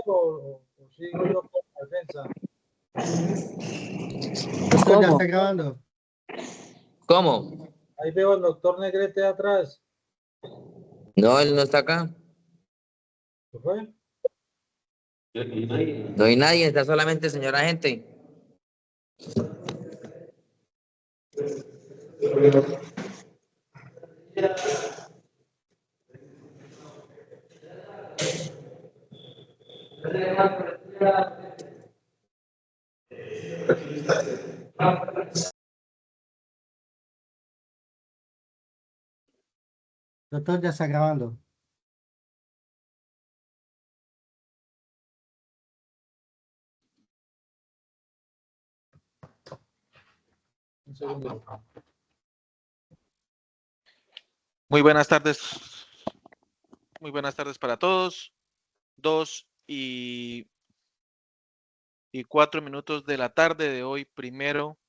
o sigo yo con la defensa? Doctor, ya ¿Cómo? está grabando. ¿Cómo? Ahí veo al doctor Negrete atrás. No, él no está acá. ¿Qué fue? No hay nadie, está solamente el señor agente. Doctor, ya está grabando. Un segundo. Muy buenas tardes. Muy buenas tardes para todos. 2:04 de la tarde de hoy, 1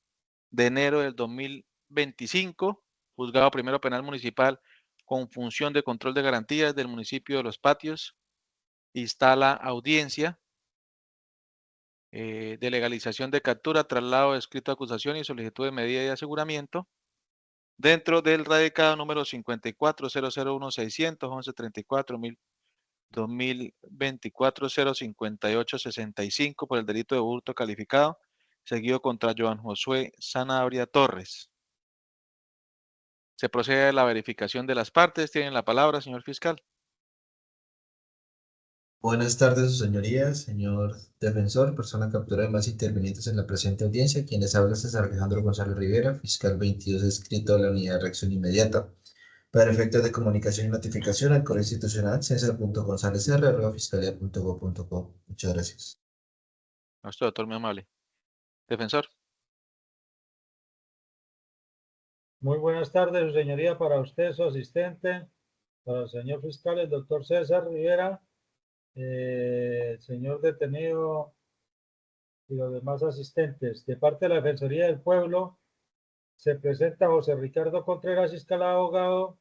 de enero del 2025. Juzgado Primero Penal Municipal con función de control de garantías del municipio de Los Patios. Instala audiencia de legalización de captura, traslado de escrito de acusación y solicitud de medida de aseguramiento dentro del radicado número 54-001-600-1134 2024-058-65 por el delito de hurto calificado, seguido contra Joan Josué Sanabria Torres. Se procede a la verificación de las partes. Tienen la palabra, señor fiscal. Buenas tardes, sus señorías, señor defensor, persona capturada y más intervinientes en la presente audiencia. Quienes habla César Alejandro González Rivera, fiscal 22 adscrito a la Unidad de Reacción Inmediata. Para efectos de comunicación y notificación al correo institucional cesar.gonzalezr@fiscalía.gov.co. Muchas gracias. A usted, doctor, muy amable. Defensor. Muy buenas tardes, su señoría, para usted, su asistente, para el señor fiscal, el doctor César Rivera, el señor detenido y los demás asistentes. De parte de la Defensoría del Pueblo, se presenta José Ricardo Contreras Fiscal abogado,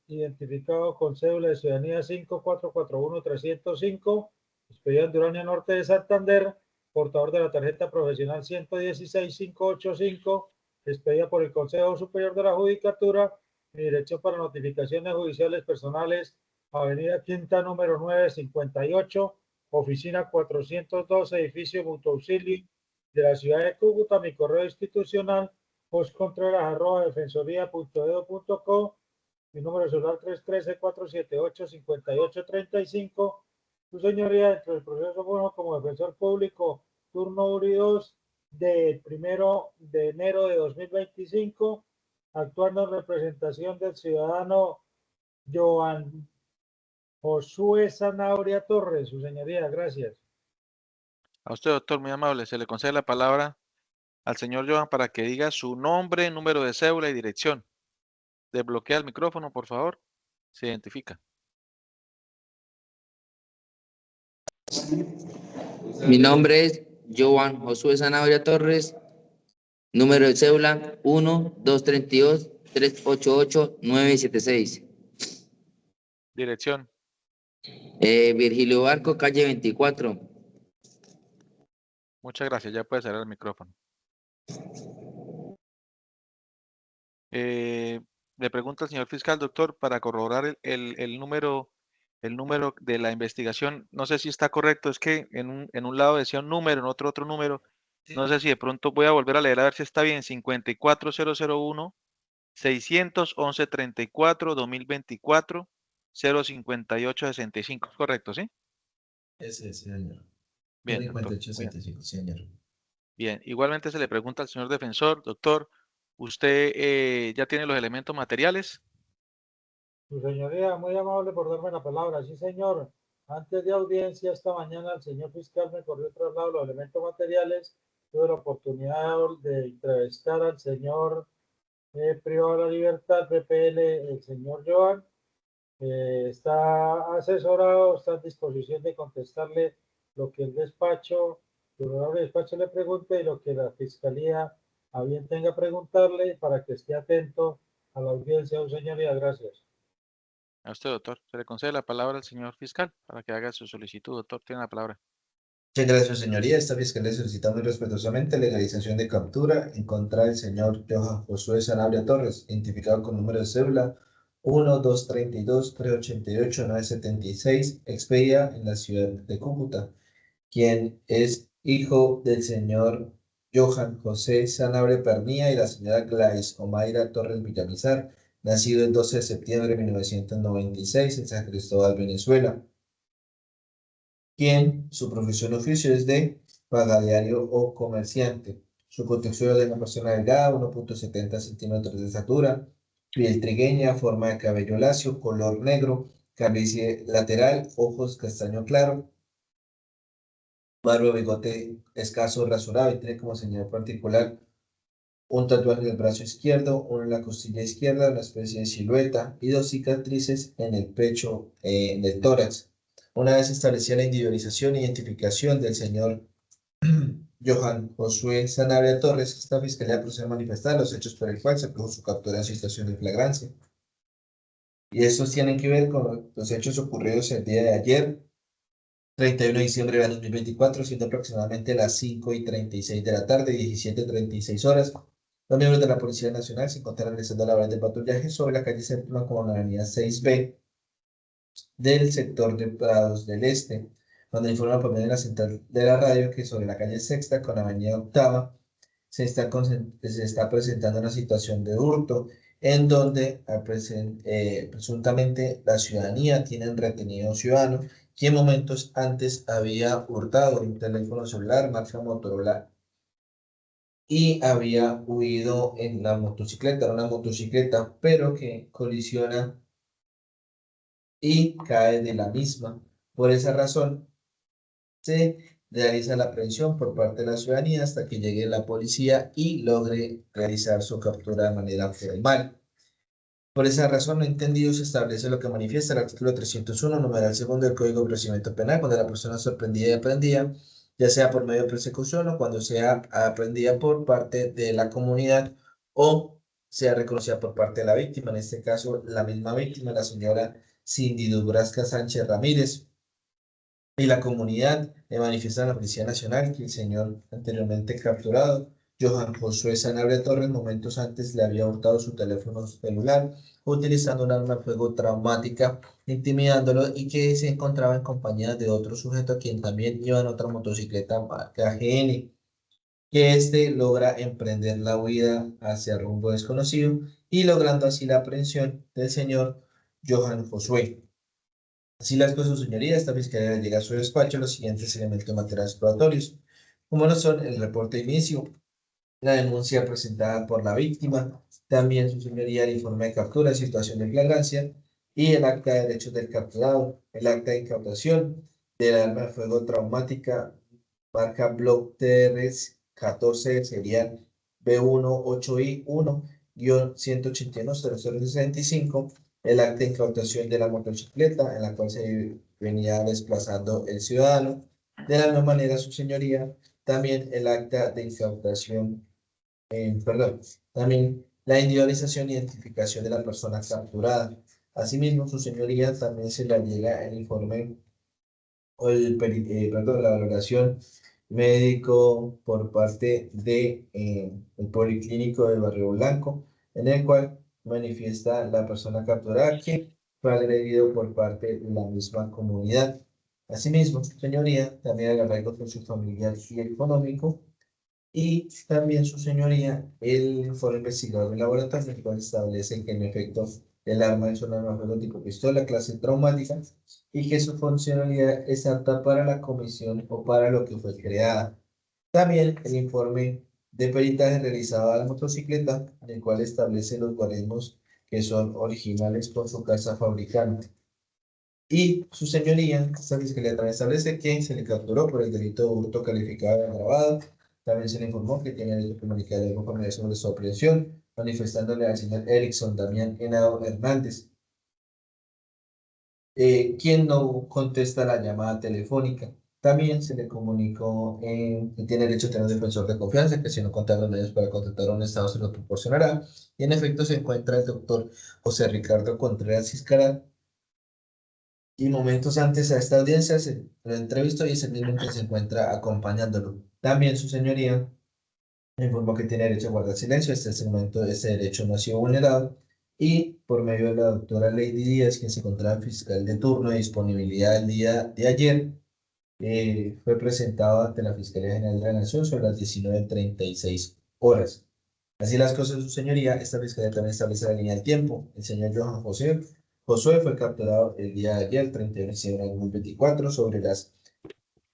identificado con cédula de ciudadanía 5441305, expedida en Durania Norte de Santander, portador de la tarjeta profesional 116585, expedida por el Consejo Superior de la Judicatura, mi dirección para notificaciones judiciales personales, Avenida Quinta número 958, oficina 402, edificio Mutuo Auxilio de la ciudad de Cúcuta. Mi correo institucional postcontreras@defensoría.edu.co, mi número de celular 313-478-5835. Su señoría, dentro del proceso bueno como defensor público, turno URI 2 del 1 de enero de 2025, actuando en representación del ciudadano Joan Josué Sanabria Torres. Su señoría, gracias. A usted, doctor, muy amable. Se le concede la palabra al señor Joan para que diga su nombre, número de cédula y dirección. Desbloquea el micrófono, por favor. Se identifica. Mi nombre es Joan Josué Sanabria Torres, número de cédula 1-232-388-976. Dirección. Virgilio Barco, calle 24. Muchas gracias. Ya puede cerrar el micrófono. Le pregunta al señor fiscal, doctor, para corroborar el número de la investigación. No sé si está correcto. Es que en un lado decía un número, en otro número. No sé si de pronto voy a volver a leer a ver si está bien. 54-001-611-34-2024-058-65. ¿Es correcto, sí? Ese es, señor. Bien, doctor. 5865, señor. Bien. Igualmente se le pregunta al señor defensor, doctor, ¿usted ya tiene los elementos materiales? Su señoría, muy amable por darme la palabra. Sí, señor. Antes de audiencia, esta mañana, el señor fiscal me corrió el traslado de los elementos materiales. Tuve la oportunidad de entrevistar al señor privado de la libertad, PPL, el señor Joan. Está asesorado, está en disposición de contestarle lo que el despacho, el honorable despacho le pregunte y lo que la fiscalía a bien tenga preguntarle para que esté atento a la audiencia. Su señoría, gracias. A usted, doctor. Se le concede la palabra al señor fiscal para que haga su solicitud, doctor. Tiene la palabra. Muchas gracias, señoría. Esta fiscalía solicita muy respetuosamente legalización de captura en contra del señor Johan Josué Sanabria Torres, identificado con número de cédula 1-232-388-976, expedida en la ciudad de Cúcuta, quien es hijo del señor Johan José Sanabria Pernía y la señora Gladys Omaira Torres Villamizar, nacido el 12 de septiembre de 1996 en San Cristóbal, Venezuela, quien su profesión o oficio es de pagadiario o comerciante. Su contextura es de una persona delgada, 1.70 centímetros de estatura, piel trigueña, forma de cabello lacio, color negro, calvicie lateral, ojos castaño claro, barba, bigote escaso, rasurado, y tiene como señal particular un tatuaje en el brazo izquierdo, uno en la costilla izquierda, una especie de silueta y dos cicatrices en el pecho, en el tórax. Una vez establecida la individualización e identificación del señor Johan Josué Sanabria Torres, esta fiscalía procede a manifestar los hechos por el cual se produjo su captura en situación de flagrancia. Y estos tienen que ver con los hechos ocurridos el día de ayer, 31 de diciembre de 2024, siendo aproximadamente las 5:36 de la tarde, 17:36 horas. Los miembros de la Policía Nacional se encontraron realizando labores de patrullaje sobre la calle Séptima con la avenida 6B del sector de Prados del Este, donde informa por medio de la central de la radio que sobre la calle Sexta con la avenida Octava se está presentando una situación de hurto en donde presuntamente la ciudadanía tiene retenido a un ciudadano que en momentos antes había hurtado un teléfono celular marca Motorola y había huido en la motocicleta, una motocicleta, pero que colisiona y cae de la misma. Por esa razón, se realiza la aprehensión por parte de la ciudadanía hasta que llegue la policía y logre realizar su captura de manera formal. Por esa razón, no entendido, se establece lo que manifiesta el artículo 301, numeral segundo del Código de Procedimiento Penal, cuando la persona es sorprendida y aprendida, ya sea por medio de persecución o cuando sea aprendida por parte de la comunidad o sea reconocida por parte de la víctima, en este caso la misma víctima, la señora Cindy Dubrasca Sánchez Ramírez, y la comunidad le manifiesta a la Policía Nacional que el señor anteriormente capturado, Johan Josué Sanabria Torres, momentos antes le había hurtado su teléfono celular utilizando un arma de fuego traumática, intimidándolo, y que se encontraba en compañía de otro sujeto quien también iba en otra motocicleta marca GN, que este logra emprender la huida hacia rumbo desconocido y logrando así la aprehensión del señor Johan Josué. Así las cosas, señoría, esta fiscalía llega a su despacho los siguientes elementos materiales probatorios, como no son el reporte de inicio, la denuncia presentada por la víctima, también su señoría el informe de captura, situación de flagrancia y el acta de derechos del capturado, el acta de incautación del arma de fuego traumática marca Block TR-14 serial B18I1-181-0065, el acta de incautación de la motocicleta en la cual se venía desplazando el ciudadano. De la misma manera, su señoría, también el acta de incautación, también la individualización e identificación de la persona capturada. Asimismo, su señoría, también se le llega el informe o la valoración médico por parte de el Policlínico de Barrio Blanco, en el cual manifiesta la persona capturada que fue agredido por parte de la misma comunidad. Asimismo, señoría, también el arraigo con su familiar y económico, y también su señoría el informe investigador del laboratorio, el cual establece que en efecto el arma es un arma de fuego tipo pistola clase traumática y que su funcionalidad es apta para la comisión o para lo que fue creada. También el informe de peritaje realizado a la motocicleta, en el cual establece los guarismos que son originales por su casa fabricante. Y su señoría, esta fiscalía también establece que se le capturó por el delito de hurto calificado y agravado. También se le informó que tiene derecho a comunicar algo familiar sobre su aprehensión, manifestándole al señor Erickson Damián Henao Hernández, quien no contesta la llamada telefónica. También se le comunicó que tiene derecho a tener un defensor de confianza, que si no cuenta los medios para contactar a un estado se lo proporcionará. Y en efecto se encuentra el doctor José Ricardo Contreras Ciscaral, y momentos antes a esta audiencia se lo entrevistó y es el mismo que se encuentra acompañándolo. También su señoría me informó que tiene derecho a guardar silencio. Hasta este momento ese derecho no ha sido vulnerado y por medio de la doctora Lady Díaz, quien se encontraba fiscal de turno de disponibilidad el día de ayer, fue presentado ante la Fiscalía General de la Nación sobre las 19:36 horas. Así las cosas, su señoría, esta fiscalía también establece la línea del tiempo. El señor Johan Josué fue capturado el día de ayer, 31 de diciembre de 2024, sobre las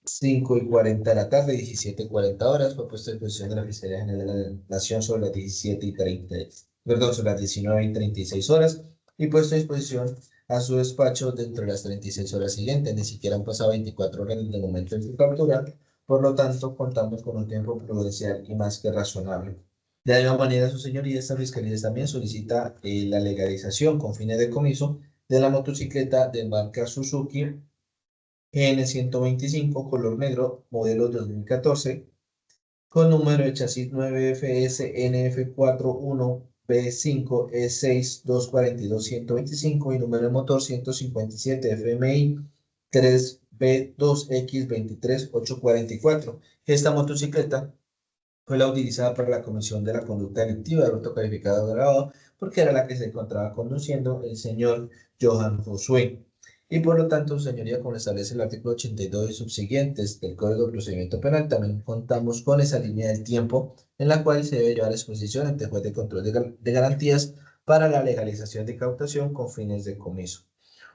5:40 de la tarde, 17:40 horas. Fue puesto a disposición de la Fiscalía General de la Nación sobre las 19:36 horas y puesto a disposición a su despacho dentro de las 36 horas siguientes. Ni siquiera han pasado 24 horas desde el momento de su captura, por lo tanto, contamos con un tiempo prudencial y más que razonable. De la misma manera, su señoría, esta fiscalía también solicita la legalización con fines de comiso de la motocicleta de marca Suzuki N125 color negro, modelo 2014, con número de chasis 9FS NF41B5 E6242125 y número de motor 157 FMI 3B2X23844. Esta motocicleta fue la utilizada para la comisión de la conducta delictiva de hurto calificado agravado porque era la que se encontraba conduciendo el señor Johan Josué. Y por lo tanto, señoría, como establece el artículo 82 y subsiguientes del Código de Procedimiento Penal, también contamos con esa línea del tiempo en la cual se debe llevar a exposición ante el juez de control de garantías para la legalización de incautación con fines de comiso.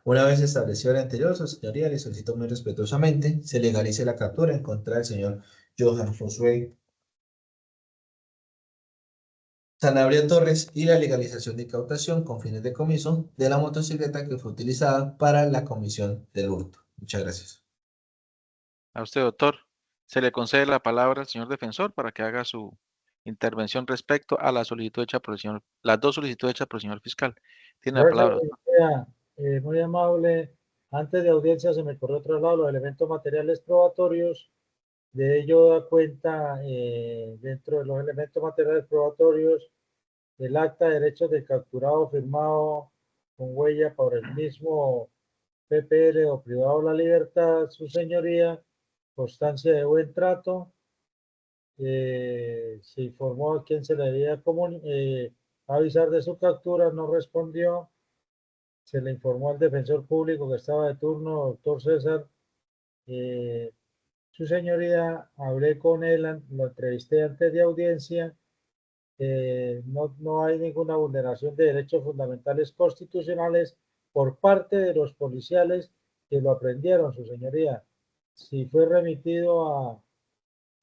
Una vez establecido el anterior, su señoría, le solicito muy respetuosamente se legalice la captura en contra del señor Johan Josué Sanabria Torres y la legalización de incautación con fines de comiso de la motocicleta que fue utilizada para la comisión del hurto. Muchas gracias. A usted, doctor. Se le concede la palabra al señor defensor para que haga su intervención respecto a la solicitud hecha por el señor, las dos solicitudes hechas por el señor fiscal. Tiene la Gracias, palabra, doctor. señoría. Muy amable. Antes de audiencia se me corrió otro lado los elementos materiales probatorios. De ello da cuenta dentro de los elementos materiales probatorios el acta de derechos del capturado firmado con huella por el mismo PPL o privado de la libertad, su señoría, constancia de buen trato. Se informó a quien se le debía avisar de su captura, no respondió. Se le informó al defensor público que estaba de turno, doctor César. Su señoría, hablé con él, lo entrevisté antes de audiencia. No hay ninguna vulneración de derechos fundamentales constitucionales por parte de los policiales que lo aprendieron, su señoría. Si fue remitido a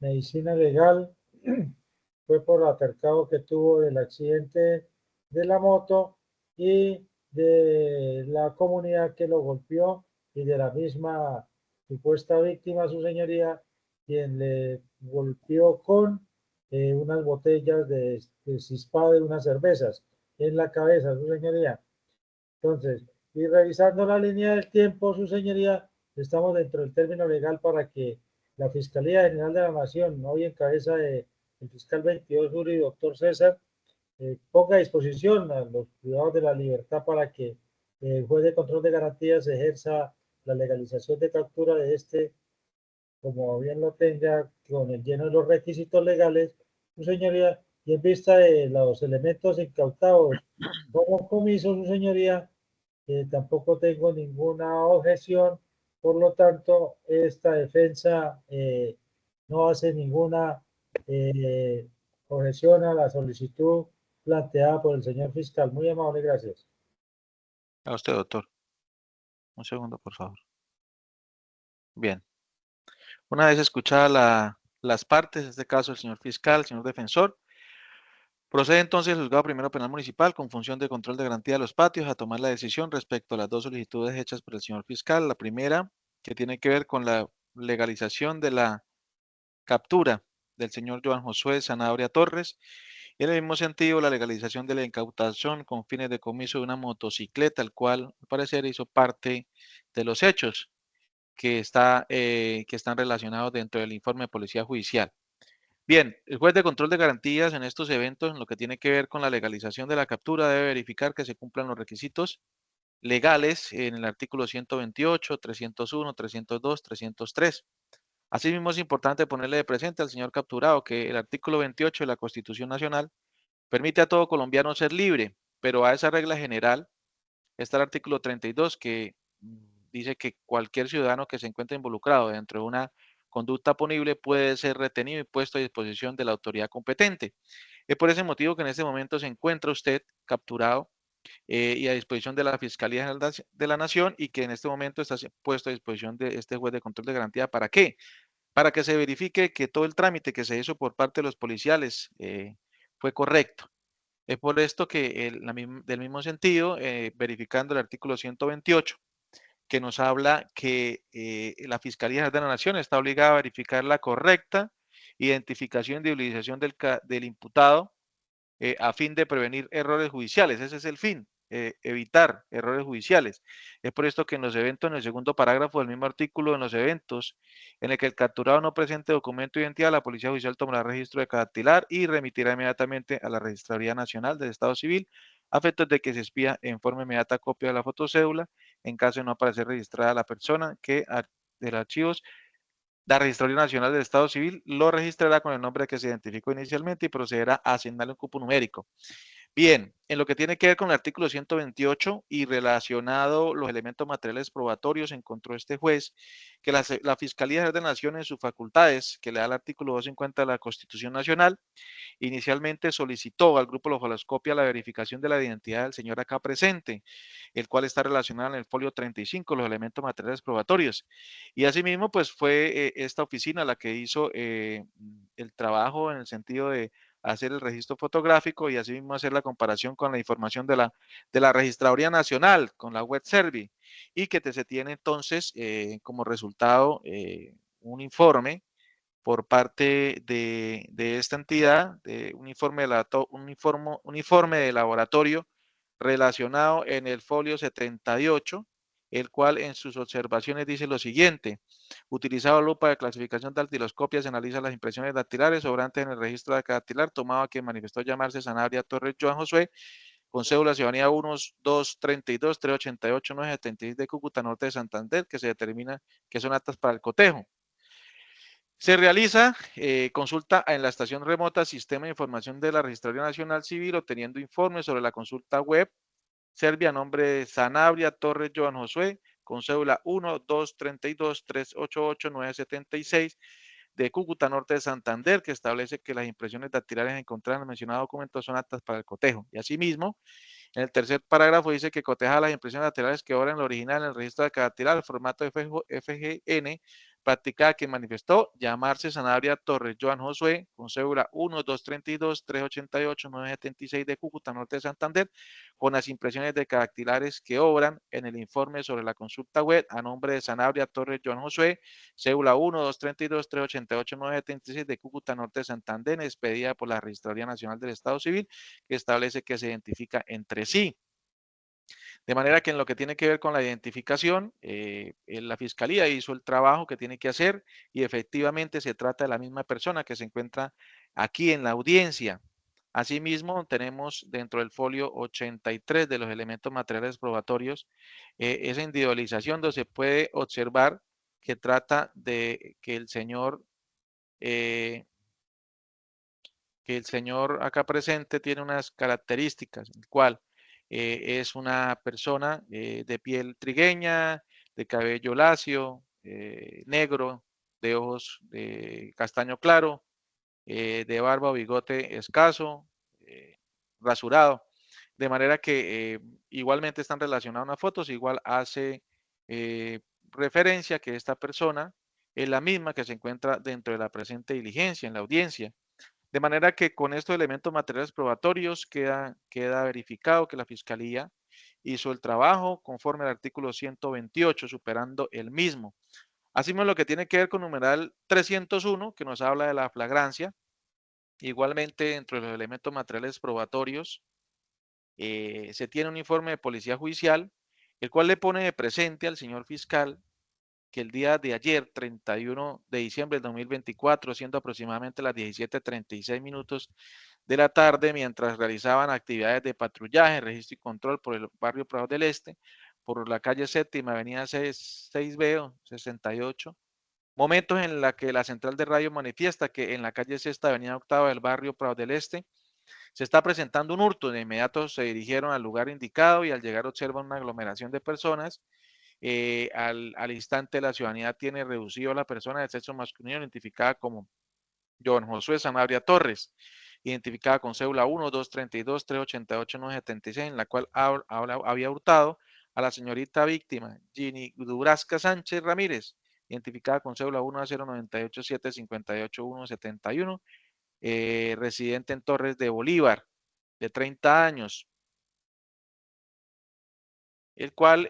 medicina legal, fue por el altercado que tuvo del accidente de la moto y de la comunidad que lo golpeó y de la misma supuesta víctima, su señoría, quien le golpeó con unas botellas de cispado de unas cervezas en la cabeza, su señoría. Entonces, y revisando la línea del tiempo, su señoría, estamos dentro del término legal para que la Fiscalía General de la Nación, hoy en cabeza del fiscal 22 Juri, doctor César, ponga a disposición a los privados de la libertad para que el juez de control de garantías ejerza la legalización de captura de este, como bien lo tenga, con el lleno de los requisitos legales, su señoría, y en vista de los elementos incautados como comiso, su señoría, tampoco tengo ninguna objeción, por lo tanto, esta defensa no hace ninguna objeción a la solicitud planteada por el señor fiscal. Muy amable, gracias. A usted, doctor. Un segundo, por favor. Bien. Una vez escuchadas las partes, en este caso el señor fiscal, el señor defensor, procede entonces el juzgado primero penal municipal con función de control de garantía de los patios a tomar la decisión respecto a las dos solicitudes hechas por el señor fiscal. La primera, que tiene que ver con la legalización de la captura del señor Johan Josué Sanabria Torres. Y en el mismo sentido, la legalización de la incautación con fines de comiso de una motocicleta, el cual al parecer hizo parte de los hechos que están relacionados dentro del informe de policía judicial. Bien, el juez de control de garantías en estos eventos, en lo que tiene que ver con la legalización de la captura, debe verificar que se cumplan los requisitos legales en el artículo 128, 301, 302, 303. Asimismo, es importante ponerle de presente al señor capturado que el artículo 28 de la Constitución Nacional permite a todo colombiano ser libre, pero a esa regla general está el artículo 32 que dice que cualquier ciudadano que se encuentre involucrado dentro de una conducta punible puede ser retenido y puesto a disposición de la autoridad competente. Es por ese motivo que en este momento se encuentra usted capturado y a disposición de la Fiscalía General de la Nación y que en este momento está puesto a disposición de este juez de control de garantía. ¿Para qué? Para que se verifique que todo el trámite que se hizo por parte de los policiales fue correcto. Es por esto que del mismo sentido, verificando el artículo 128, que nos habla que la Fiscalía General de la Nación está obligada a verificar la correcta identificación y utilización del imputado a fin de prevenir errores judiciales. Ese es el fin, evitar errores judiciales. Es por esto que en los eventos, en el segundo parágrafo del mismo artículo, en los eventos en el que el capturado no presente documento de identidad, la Policía Judicial tomará registro de cada dactilar y remitirá inmediatamente a la Registraduría Nacional del Estado Civil a efectos de que se expida en forma inmediata copia de la fotocédula en caso de no aparecer registrada la persona que del archivos. La Registraduría Nacional del Estado Civil lo registrará con el nombre que se identificó inicialmente y procederá a asignarle un cupo numérico. Bien, en lo que tiene que ver con el artículo 128 y relacionado los elementos materiales probatorios, encontró este juez que la Fiscalía General de la Nación en sus facultades, que le da el artículo 250 de la Constitución Nacional, inicialmente solicitó al grupo Lojoloscopia la verificación de la identidad del señor acá presente, el cual está relacionado en el folio 35, los elementos materiales probatorios. Y asimismo, pues fue esta oficina la que hizo el trabajo en el sentido de hacer el registro fotográfico y asimismo hacer la comparación con la información de la Registraduría Nacional, con la web Servi, y que se tiene entonces como resultado un informe por parte de esta entidad, de un informe de laboratorio relacionado en el folio 78, el cual en sus observaciones dice lo siguiente: utilizado lupa de clasificación de dactiloscopia, se analiza las impresiones dactilares sobrantes en el registro de dactilar tomado a quien manifestó llamarse Sanabria Torres Joan Josué, con cédula ciudadanía 1, 2, 32, 388, 976 de Cúcuta, norte de Santander, que se determina que son actas para el cotejo. Se realiza consulta en la estación remota Sistema de Información de la Registraduría Nacional Civil, obteniendo informes sobre la consulta web Servi a nombre de Sanabria Torres Joan Josué, con cédula 1, 2, 32, 388, 976 de Cúcuta, norte de Santander, que establece que las impresiones dactilares encontradas en el mencionado documento son aptas para el cotejo. Y asimismo, en el tercer parágrafo dice que coteja las impresiones dactilares que obran en el original en el registro de dactilar, el formato FGN, practicada que manifestó llamarse Sanabria Torres Joan Josué, con cédula 1, 232, 388, 976 de Cúcuta, norte de Santander, con las impresiones de dactilares que obran en el informe sobre la consulta web a nombre de Sanabria Torres Joan Josué, cédula 1, 232, 388, 976 de Cúcuta, norte de Santander, expedida por la Registraduría Nacional del Estado Civil, que establece que se identifica entre sí. De manera que en lo que tiene que ver con la identificación, la Fiscalía hizo el trabajo que tiene que hacer y efectivamente se trata de la misma persona que se encuentra aquí en la audiencia. Asimismo, tenemos dentro del folio 83 de los elementos materiales probatorios esa individualización donde se puede observar que trata de que el señor acá presente tiene unas características, el cual es una persona de piel trigueña, de cabello lacio, negro, de ojos de castaño claro, de barba o bigote escaso, rasurado. De manera que igualmente están relacionadas unas fotos, igual hace referencia que esta persona es la misma que se encuentra dentro de la presente diligencia, en la audiencia. De manera que con estos elementos materiales probatorios queda verificado que la Fiscalía hizo el trabajo conforme al artículo 128, superando el mismo. Asimismo, lo que tiene que ver con numeral 301, que nos habla de la flagrancia, igualmente dentro de los elementos materiales probatorios, se tiene un informe de policía judicial, el cual le pone de presente al señor fiscal que el día de ayer, 31 de diciembre del 2024, siendo aproximadamente las 17:36 minutos de la tarde, mientras realizaban actividades de patrullaje, registro y control por el barrio Prado del Este, por la calle Séptima, avenida 6B o 68. Momentos en la que la central de radio manifiesta que en la calle Sexta, avenida Octava del barrio Prado del Este, se está presentando un hurto. De inmediato se dirigieron al lugar indicado y al llegar observan una aglomeración de personas. Al instante la ciudadanía tiene reducido a la persona de sexo masculino identificada como Joan Josué Sanabria Torres, identificada con cédula 1, 232, 388, 976, en la cual había hurtado a la señorita víctima, Ginny Durasca Sánchez Ramírez, identificada con cédula 1 a 098 758 171, residente en Torres de Bolívar, de 30 años, el cual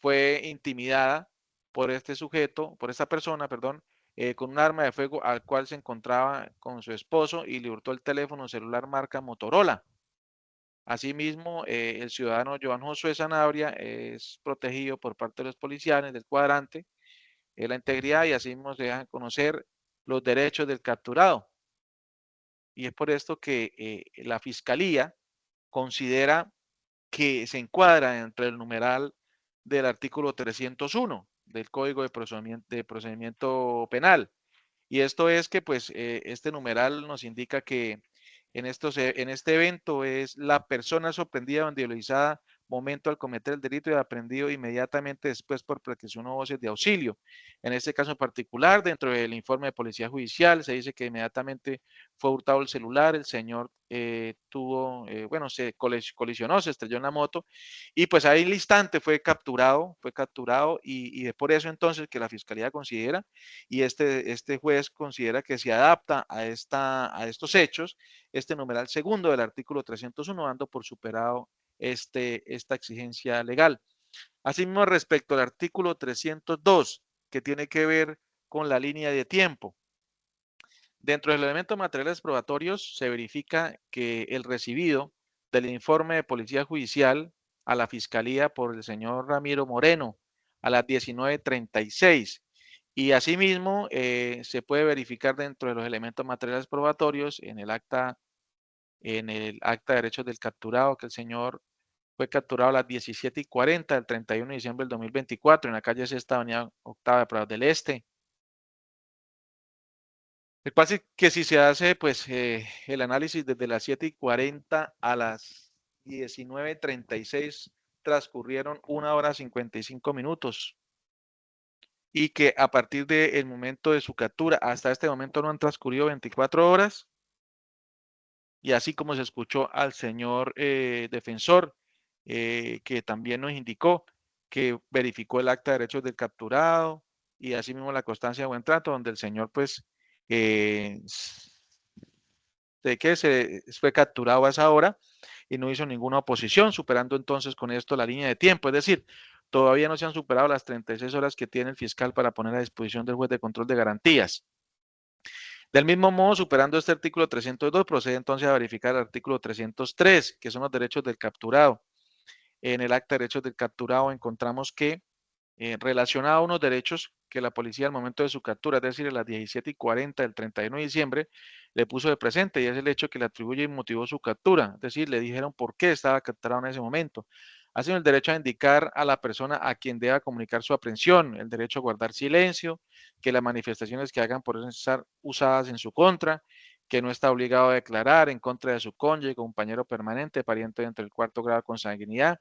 fue intimidada por este sujeto, por esta persona, perdón, con un arma de fuego al cual se encontraba con su esposo y le hurtó el teléfono celular marca Motorola. Asimismo, el ciudadano Joan Josué Sanabria es protegido por parte de los policiales del cuadrante, la integridad, y asimismo se dejan conocer los derechos del capturado. Y es por esto que la Fiscalía considera que se encuadra dentro del numeral del artículo 301 del Código de Procedimiento Penal. Y esto es que pues este numeral nos indica que en este evento es la persona sorprendida o individualizada momento al cometer el delito y aprendido inmediatamente después por prestación o voces de auxilio. En este caso particular, dentro del informe de policía judicial, se dice que inmediatamente fue hurtado el celular, el señor se colisionó, se estrelló en la moto y pues ahí al instante fue capturado y es por eso entonces que la fiscalía considera y este juez considera que se adapta a estos hechos, este numeral segundo del artículo 301, dando por superado esta exigencia legal. Asimismo, respecto al artículo 302, que tiene que ver con la línea de tiempo. Dentro de los elementos materiales probatorios se verifica que el recibido del informe de policía judicial a la fiscalía por el señor Ramiro Moreno a las 19:36 y asimismo se puede verificar dentro de los elementos materiales probatorios en el acta de derechos del capturado que el señor fue capturado a las 17:40 del 31 de diciembre del 2024 en la calle Sexta, avenida Octava de Prado del Este. El cual que si se hace pues el análisis desde las 7:40 a las 19:36 transcurrieron 1 hora 55 minutos y que a partir del momento de su captura hasta este momento no han transcurrido 24 horas y así como se escuchó al señor defensor que también nos indicó que verificó el acta de derechos del capturado y asimismo la constancia de buen trato donde el señor pues de que se fue capturado a esa hora y no hizo ninguna oposición, superando entonces con esto la línea de tiempo. Es decir, todavía no se han superado las 36 horas que tiene el fiscal para poner a disposición del juez de control de garantías. Del mismo modo, superando este artículo 302, procede entonces a verificar el artículo 303, que son los derechos del capturado. En el acta de derechos del capturado encontramos que relacionado a unos derechos que la policía al momento de su captura, es decir, a las 17:40 del 31 de diciembre, le puso de presente y es el hecho que le atribuye y motivó su captura, es decir, le dijeron por qué estaba capturado en ese momento. Así el derecho a indicar a la persona a quien deba comunicar su aprehensión, el derecho a guardar silencio, que las manifestaciones que hagan por estar usadas en su contra, que no está obligado a declarar en contra de su cónyuge, compañero permanente, pariente entre el cuarto grado de consanguinidad,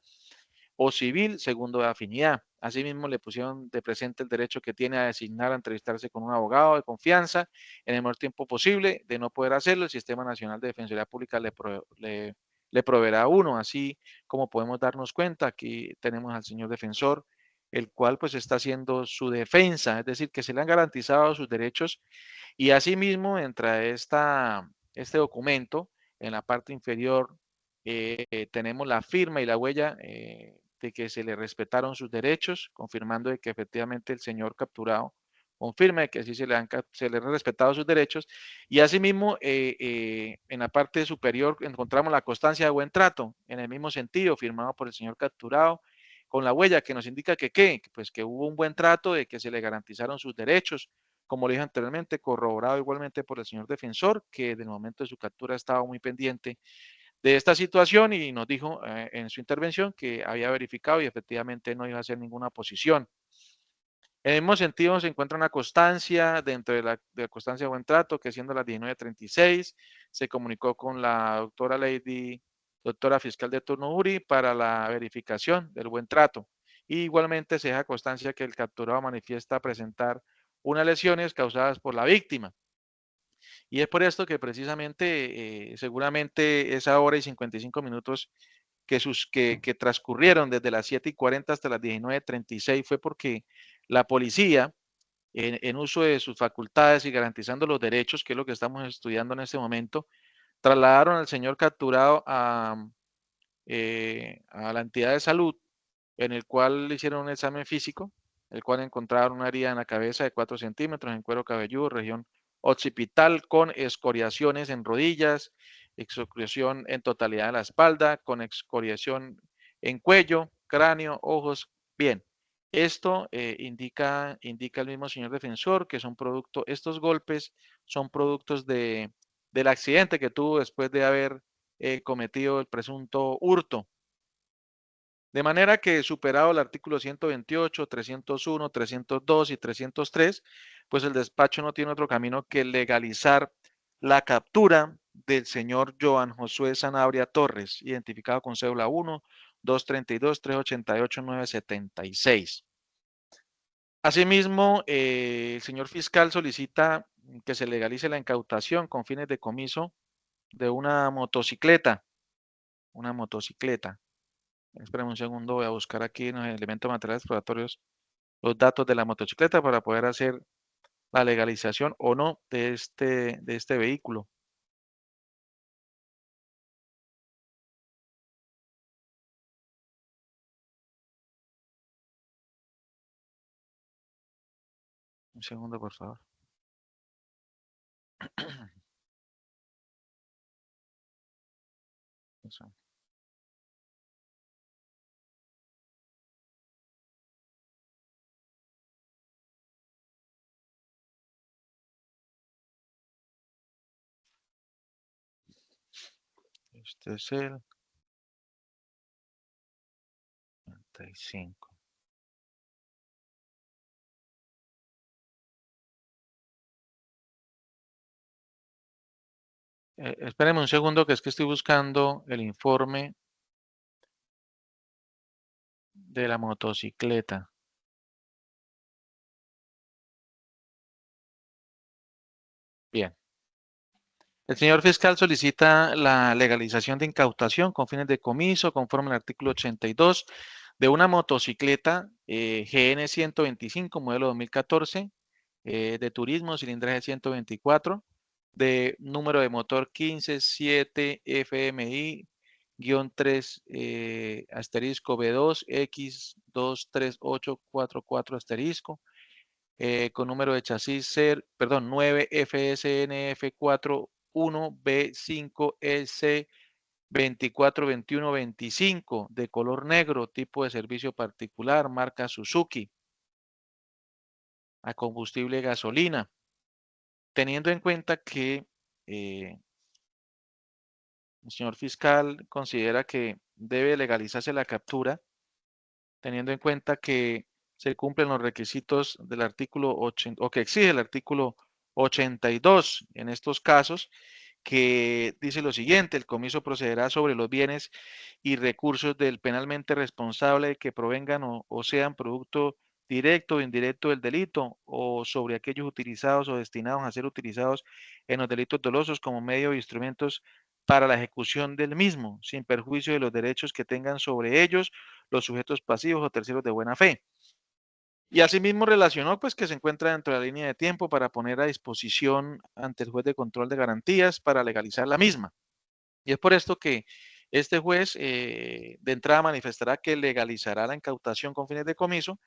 o civil, segundo de afinidad. Asimismo, le pusieron de presente el derecho que tiene a designar a entrevistarse con un abogado de confianza en el menor tiempo posible. De no poder hacerlo, el Sistema Nacional de Defensoría Pública le proveerá uno. Así como podemos darnos cuenta, aquí tenemos al señor defensor, el cual pues está haciendo su defensa, es decir, que se le han garantizado sus derechos y asimismo entra este documento en la parte inferior tenemos la firma y la huella de que se le respetaron sus derechos, confirmando de que efectivamente el señor capturado confirma de que así se le han respetado sus derechos. Y asimismo, en la parte superior encontramos la constancia de buen trato, en el mismo sentido, firmado por el señor capturado, con la huella que nos indica pues que hubo un buen trato, de que se le garantizaron sus derechos, como le dije anteriormente, corroborado igualmente por el señor defensor, que desde el momento de su captura estaba muy pendiente de esta situación y nos dijo en su intervención que había verificado y efectivamente no iba a hacer ninguna oposición. En el mismo sentido, se encuentra una constancia dentro de la constancia de buen trato, que siendo las 19:36, se comunicó con la doctora fiscal de turno URI para la verificación del buen trato. Y igualmente se deja constancia que el capturado manifiesta presentar unas lesiones causadas por la víctima. Y es por esto que precisamente, seguramente esa hora y 55 minutos que transcurrieron desde las 7:40 hasta las 19:36 fue porque la policía, en uso de sus facultades y garantizando los derechos, que es lo que estamos estudiando en este momento, trasladaron al señor capturado a la entidad de salud, en el cual le hicieron un examen físico, el cual encontraron una herida en la cabeza de 4 centímetros en cuero cabelludo, región occipital, con escoriaciones en rodillas, excoriación en totalidad de la espalda, con excoriación en cuello, cráneo, ojos. Bien, esto indica el mismo señor defensor que son producto, estos golpes son productos del accidente que tuvo después de haber cometido el presunto hurto. De manera que superado el artículo 128, 301, 302 y 303, pues el despacho no tiene otro camino que legalizar la captura del señor Joan Josué Sanabria Torres, identificado con cédula 1, 232, 388, 976. Asimismo, el señor fiscal solicita que se legalice la incautación con fines de comiso de una motocicleta. Espérame un segundo, voy a buscar aquí en los elementos materiales exploratorios los datos de la motocicleta para poder hacer la legalización o no de este vehículo. Un segundo, por favor. Eso. Este es el 35. Espérenme un segundo, que es que estoy buscando el informe de la motocicleta. Bien. El señor fiscal solicita la legalización de incautación con fines de comiso, conforme al artículo 82, de una motocicleta GN 125, modelo 2014, de turismo, cilindraje 124, de número de motor 157 FMI-3 asterisco B2 X23844 asterisco, con número de chasis 9 FSNF41 B5EC 242125 de color negro, tipo de servicio particular, marca Suzuki, a combustible gasolina, teniendo en cuenta que el señor fiscal considera que debe legalizarse la captura, teniendo en cuenta que se cumplen los requisitos del artículo 80, o que exige el artículo 82 en estos casos, que dice lo siguiente: el comiso procederá sobre los bienes y recursos del penalmente responsable que provengan o sean producto directo o indirecto del delito, o sobre aquellos utilizados o destinados a ser utilizados en los delitos dolosos como medio o instrumentos para la ejecución del mismo, sin perjuicio de los derechos que tengan sobre ellos los sujetos pasivos o terceros de buena fe. Y asimismo relacionó pues que se encuentra dentro de la línea de tiempo para poner a disposición ante el juez de control de garantías para legalizar la misma. Y es por esto que este juez de entrada manifestará que legalizará la incautación con fines de comiso,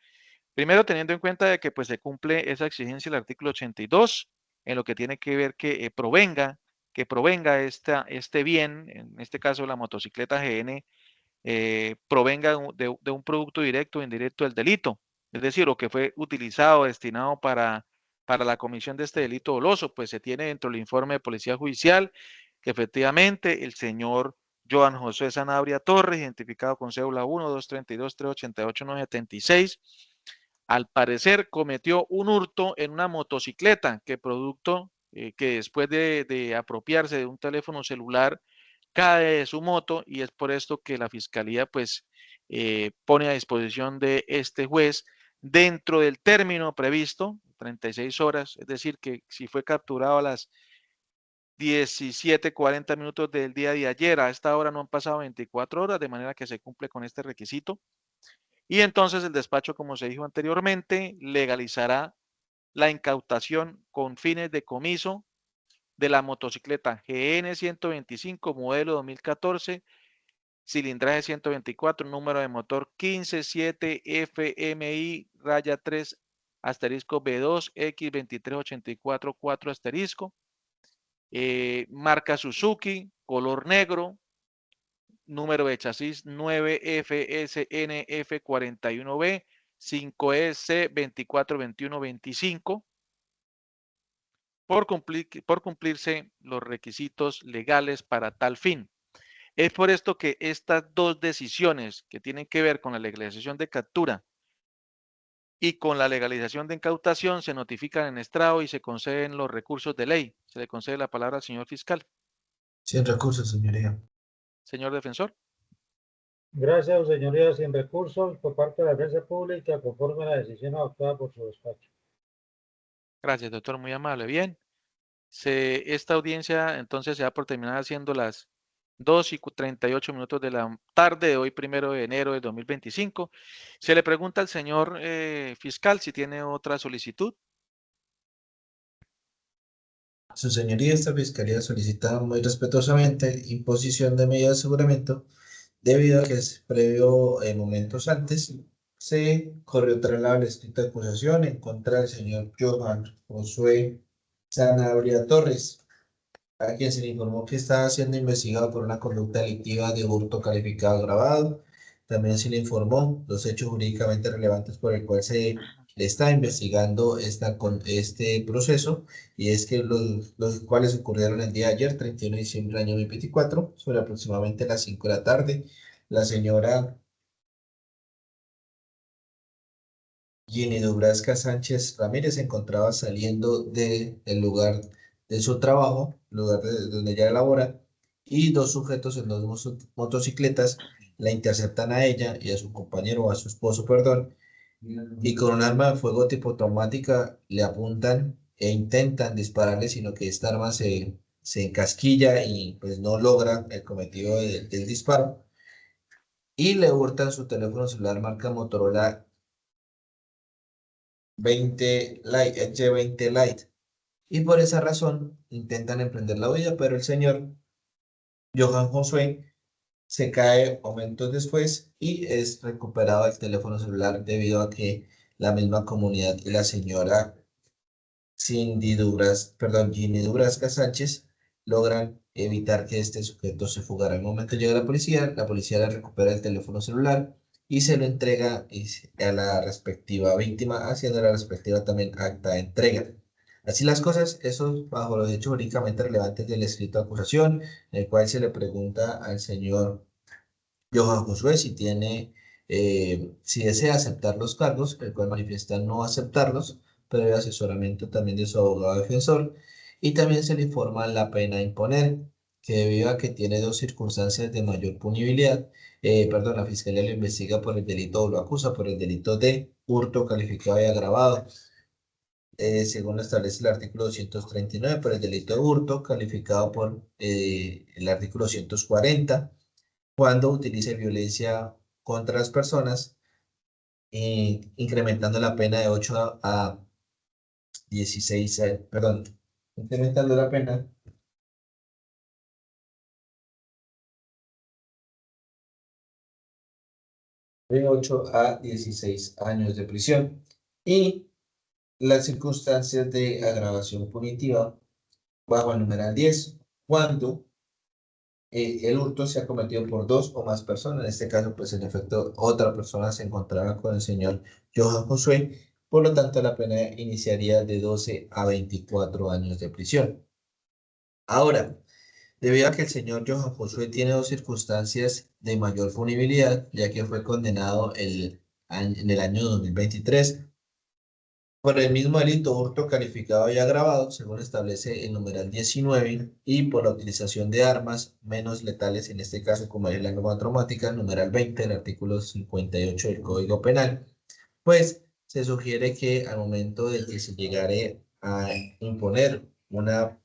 primero teniendo en cuenta de que pues se cumple esa exigencia del artículo 82 en lo que tiene que ver que provenga este bien, en este caso la motocicleta GN, provenga de un producto directo o indirecto del delito, es decir, o que fue utilizado o destinado para la comisión de este delito doloso. Pues se tiene dentro del informe de policía judicial que efectivamente el señor Joan José Sanabria Torres, identificado con cédula 1, 232, 388, 976. Al parecer cometió un hurto en una motocicleta que que después de apropiarse de un teléfono celular cae de su moto, y es por esto que la fiscalía pues pone a disposición de este juez dentro del término previsto, 36 horas, es decir, que si fue capturado a las 17:40 minutos del día de ayer, a esta hora no han pasado 24 horas, de manera que se cumple con este requisito. Y entonces el despacho, como se dijo anteriormente, legalizará la incautación con fines de comiso de la motocicleta GN 125, modelo 2014, cilindraje 124, número de motor 157 FMI-3 asterisco B2 X23844 4 asterisco, marca Suzuki, color negro, número de chasis 9FSNF41B 5EC242125, por cumplirse los requisitos legales para tal fin. Es por esto que estas dos decisiones que tienen que ver con la legalización de captura y con la legalización de incautación se notifican en estrado y se conceden los recursos de ley. Se le concede la palabra al señor fiscal. Sin recursos, señoría. Señor defensor. Gracias, señoría. Sin recursos por parte de la defensa pública, conforme a la decisión adoptada por su despacho. Gracias, doctor, muy amable. Bien, esta audiencia entonces se da por terminada siendo las 2:38 de la tarde de hoy, 1 de enero de 2025. Se le pregunta al señor fiscal si tiene otra solicitud. Su señoría, esta fiscalía solicita muy respetuosamente imposición de medidas de aseguramiento debido a que previo momentos antes se corrió traslado la escrita de acusación en contra del señor Johan Josué Sanabria Torres, a quien se le informó que estaba siendo investigado por una conducta delictiva de hurto calificado agravado. También se le informó los hechos jurídicamente relevantes por el cual se le está investigando este proceso, y es que los cuales ocurrieron el día de ayer, 31 de diciembre del año 2024, sobre aproximadamente las 5 de la tarde. La señora Ginny Dubrasca Sánchez Ramírez se encontraba saliendo del lugar de su trabajo, lugar donde ella labora, y dos sujetos en dos motocicletas la interceptan a ella y a su compañero, o a su esposo, perdón, y con un arma de fuego tipo automática le apuntan e intentan dispararle, sino que esta arma se encasquilla y pues no logra el cometido del disparo, y le hurtan su teléfono celular marca Motorola 20 Lite, Edge 20 Lite, y por esa razón intentan emprender la huida, pero el señor Johan Josué se cae momentos después y es recuperado el teléfono celular, debido a que la misma comunidad y la señora Ginny Dubrasca Sánchez logran evitar que este sujeto se fugara. Al momento llega la policía le recupera el teléfono celular y se lo entrega a la respectiva víctima, haciendo la respectiva también acta de entrega. Así las cosas, eso bajo los hechos jurídicamente relevantes del escrito de acusación, en el cual se le pregunta al señor Johan Josué si desea aceptar los cargos, el cual manifiesta no aceptarlos, pero el asesoramiento también de su abogado defensor, y también se le informa la pena a imponer, que debido a que tiene dos circunstancias de mayor punibilidad, la fiscalía lo investiga por el delito, o lo acusa por el delito de hurto calificado y agravado, según lo establece el artículo 239, por el delito de hurto calificado por el artículo 240, cuando utilice violencia contra las personas, incrementando la pena de 8 a 16, incrementando la pena de 8 a 16 años de prisión, y las circunstancias de agravación punitiva bajo el numeral 10, cuando el hurto se ha cometido por dos o más personas. En este caso, pues en efecto, otra persona se encontraba con el señor Johan Josué, por lo tanto la pena iniciaría de 12 a 24 años de prisión. Ahora, debido a que el señor Johan Josué tiene dos circunstancias de mayor punibilidad, ya que fue condenado en el año 2023 por el mismo delito hurto calificado y agravado, según establece el numeral 19, y por la utilización de armas menos letales, en este caso como es la norma traumática, numeral 20 del artículo 58 del Código Penal, pues se sugiere que al momento de que se llegare a imponer una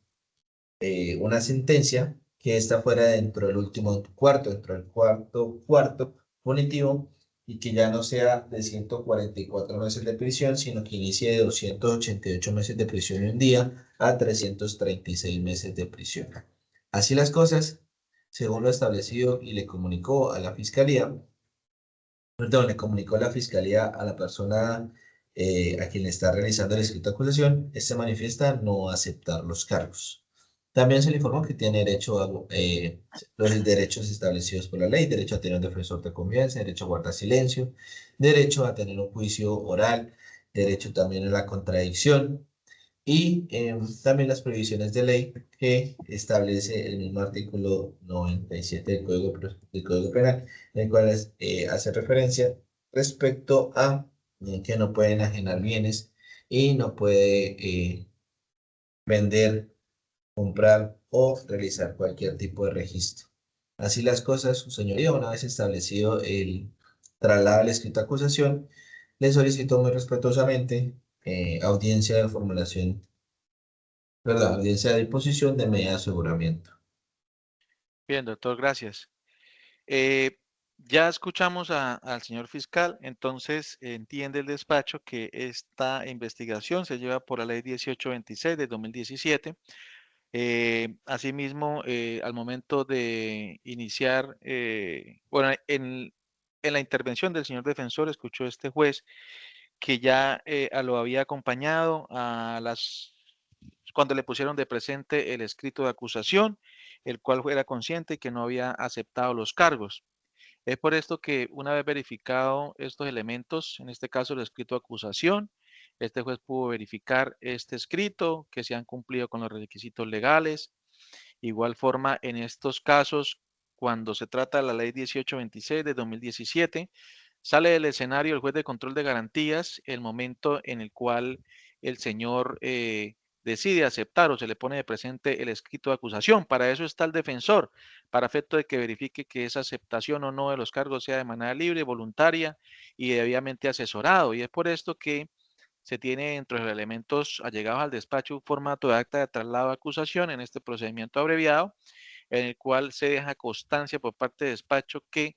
sentencia, que ésta fuera dentro del último cuarto, dentro del cuarto punitivo, y que ya no sea de 144 meses de prisión, sino que inicie de 288 meses de prisión y un día a 336 meses de prisión. Así las cosas, según lo establecido y le comunicó a la Fiscalía, perdón, le comunicó la Fiscalía a la persona a quien le está realizando el escrito de acusación, se manifiesta no aceptar los cargos. También se le informó que tiene derecho a los derechos establecidos por la ley, derecho a tener un defensor de confianza, derecho a guardar silencio, derecho a tener un juicio oral, derecho también a la contradicción y también las previsiones de ley que establece el mismo artículo 97 del Código Penal, en el cual hace referencia respecto a que no pueden enajenar bienes y no puede vender, comprar o realizar cualquier tipo de registro. Así las cosas, su señoría, una vez establecido el traslado del escrito de acusación, le solicito muy respetuosamente audiencia de formulación, ¿verdad? Audiencia de disposición de medida de aseguramiento. Bien, doctor, gracias. Ya escuchamos al señor fiscal, entonces entiende el despacho que esta investigación se lleva por la ley 1826 de 2017. Asimismo, al momento de iniciar, bueno, en la intervención del señor defensor, escuchó este juez que ya lo había acompañado cuando le pusieron de presente el escrito de acusación, el cual era consciente que no había aceptado los cargos. Es por esto que una vez verificado estos elementos, en este caso el escrito de acusación, este juez pudo verificar este escrito, que se han cumplido con los requisitos legales. Igual forma, en estos casos, cuando se trata de la ley 1826 de 2017, sale del escenario el juez de control de garantías el momento en el cual el señor decide aceptar o se le pone de presente el escrito de acusación. Para eso está el defensor, para efecto de que verifique que esa aceptación o no de los cargos sea de manera libre, voluntaria y debidamente asesorado. Y es por esto que se tiene entre los elementos allegados al despacho un formato de acta de traslado de acusación en este procedimiento abreviado, en el cual se deja constancia por parte del despacho que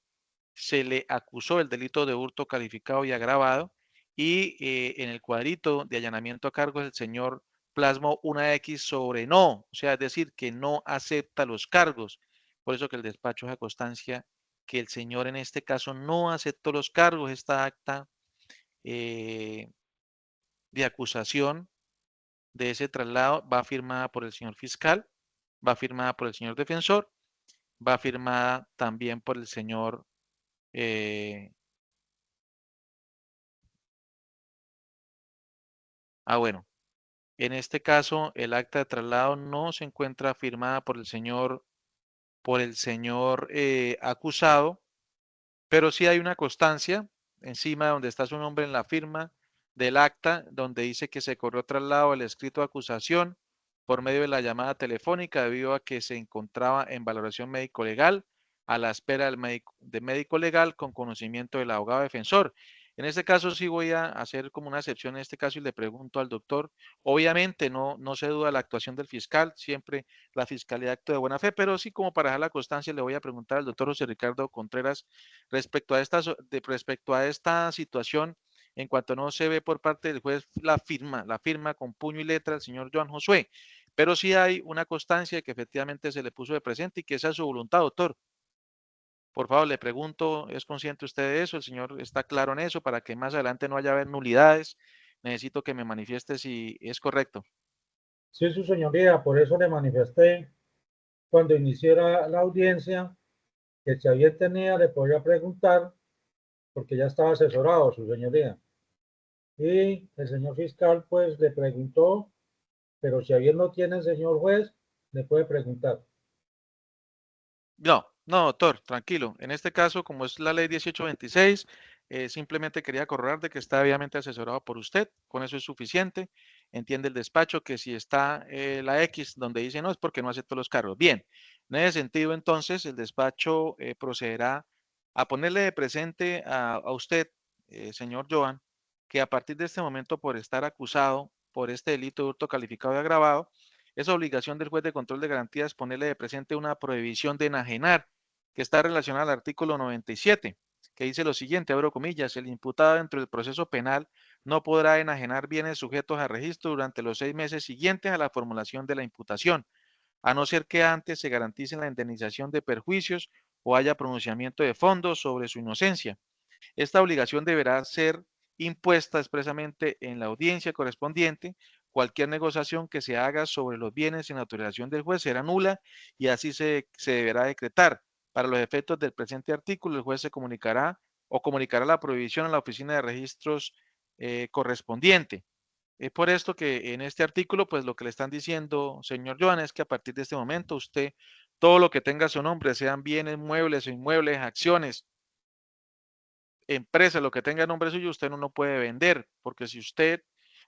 se le acusó el delito de hurto calificado y agravado, y en el cuadrito de allanamiento a cargo el señor plasmó una X sobre no, o sea, es decir, que no acepta los cargos. Por eso que el despacho deja constancia que el señor en este caso no aceptó los cargos. Esta acta eh, de acusación de ese traslado va firmada por el señor fiscal, va firmada por el señor defensor, va firmada también por el señor bueno, en este caso el acta de traslado no se encuentra firmada por el señor acusado, pero sí hay una constancia encima donde está su nombre en la firma del acta, donde dice que se corrió traslado el escrito de acusación por medio de la llamada telefónica debido a que se encontraba en valoración médico-legal a la espera de médico legal con conocimiento del abogado defensor. En este caso sí voy a hacer como una excepción en este caso y le pregunto al doctor, obviamente no se duda la actuación del fiscal, siempre la fiscalía actúa de buena fe, pero sí como para dejar la constancia le voy a preguntar al doctor José Ricardo Contreras respecto a esta situación, en cuanto no se ve por parte del juez la firma con puño y letra del señor Johan Josué, pero sí hay una constancia de que efectivamente se le puso de presente y que esa es su voluntad, doctor. Por favor, le pregunto, ¿es consciente usted de eso? ¿El señor está claro en eso para que más adelante no haya haber nulidades? Necesito que me manifieste si es correcto. Sí, su señoría, por eso le manifesté cuando iniciara la audiencia que si alguien tenía le podía preguntar porque ya estaba asesorado, su señoría. Y el señor fiscal pues le preguntó, pero si alguien no tiene, señor juez, le puede preguntar. No, doctor, tranquilo. En este caso, como es la ley 1826, simplemente quería corroborar de que está debidamente asesorado por usted. Con eso es suficiente. Entiende el despacho que si está la X donde dice no es porque no acepto los cargos. Bien, en ese sentido, entonces, el despacho procederá a ponerle de presente a usted, señor Joan, que a partir de este momento, por estar acusado por este delito de hurto calificado y agravado, es obligación del juez de control de garantías ponerle de presente una prohibición de enajenar que está relacionada al artículo 97, que dice lo siguiente, abro comillas, el imputado dentro del proceso penal no podrá enajenar bienes sujetos a registro durante los 6 meses siguientes a la formulación de la imputación, a no ser que antes se garantice la indemnización de perjuicios o haya pronunciamiento de fondos sobre su inocencia. Esta obligación deberá ser impuesta expresamente en la audiencia correspondiente. Cualquier negociación que se haga sobre los bienes sin autorización del juez será nula y así se deberá decretar. Para los efectos del presente artículo, el juez se comunicará o comunicará la prohibición a la oficina de registros correspondiente. Es por esto que en este artículo, pues lo que le están diciendo, señor Joan, es que a partir de este momento usted, todo lo que tenga su nombre, sean bienes muebles o inmuebles, acciones, empresa, lo que tenga nombre suyo, usted no lo puede vender, porque si usted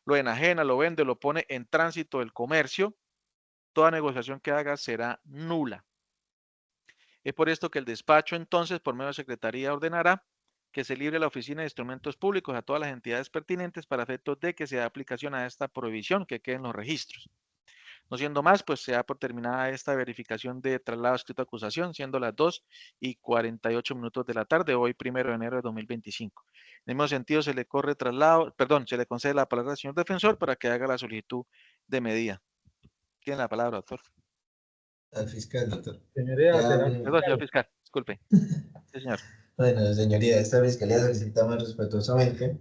lo enajena, lo vende, lo pone en tránsito del comercio, toda negociación que haga será nula. Es por esto que el despacho entonces, por medio de secretaría, ordenará que se libre la oficina de instrumentos públicos a todas las entidades pertinentes para efectos de que se dé aplicación a esta prohibición que quede en los registros. No siendo más, pues se da por terminada esta verificación de traslado escrito de acusación, siendo las 2:48 de la tarde, hoy 1 de enero de 2025. En el mismo sentido, se le corre traslado, perdón, se le concede la palabra al señor defensor para que haga la solicitud de medida. Tiene la palabra, doctor. Al fiscal, doctor. Señoría, Ya, será Perdón, señor fiscal, disculpe. Sí, señor. bueno, señoría, esta fiscalía solicita muy respetuosamente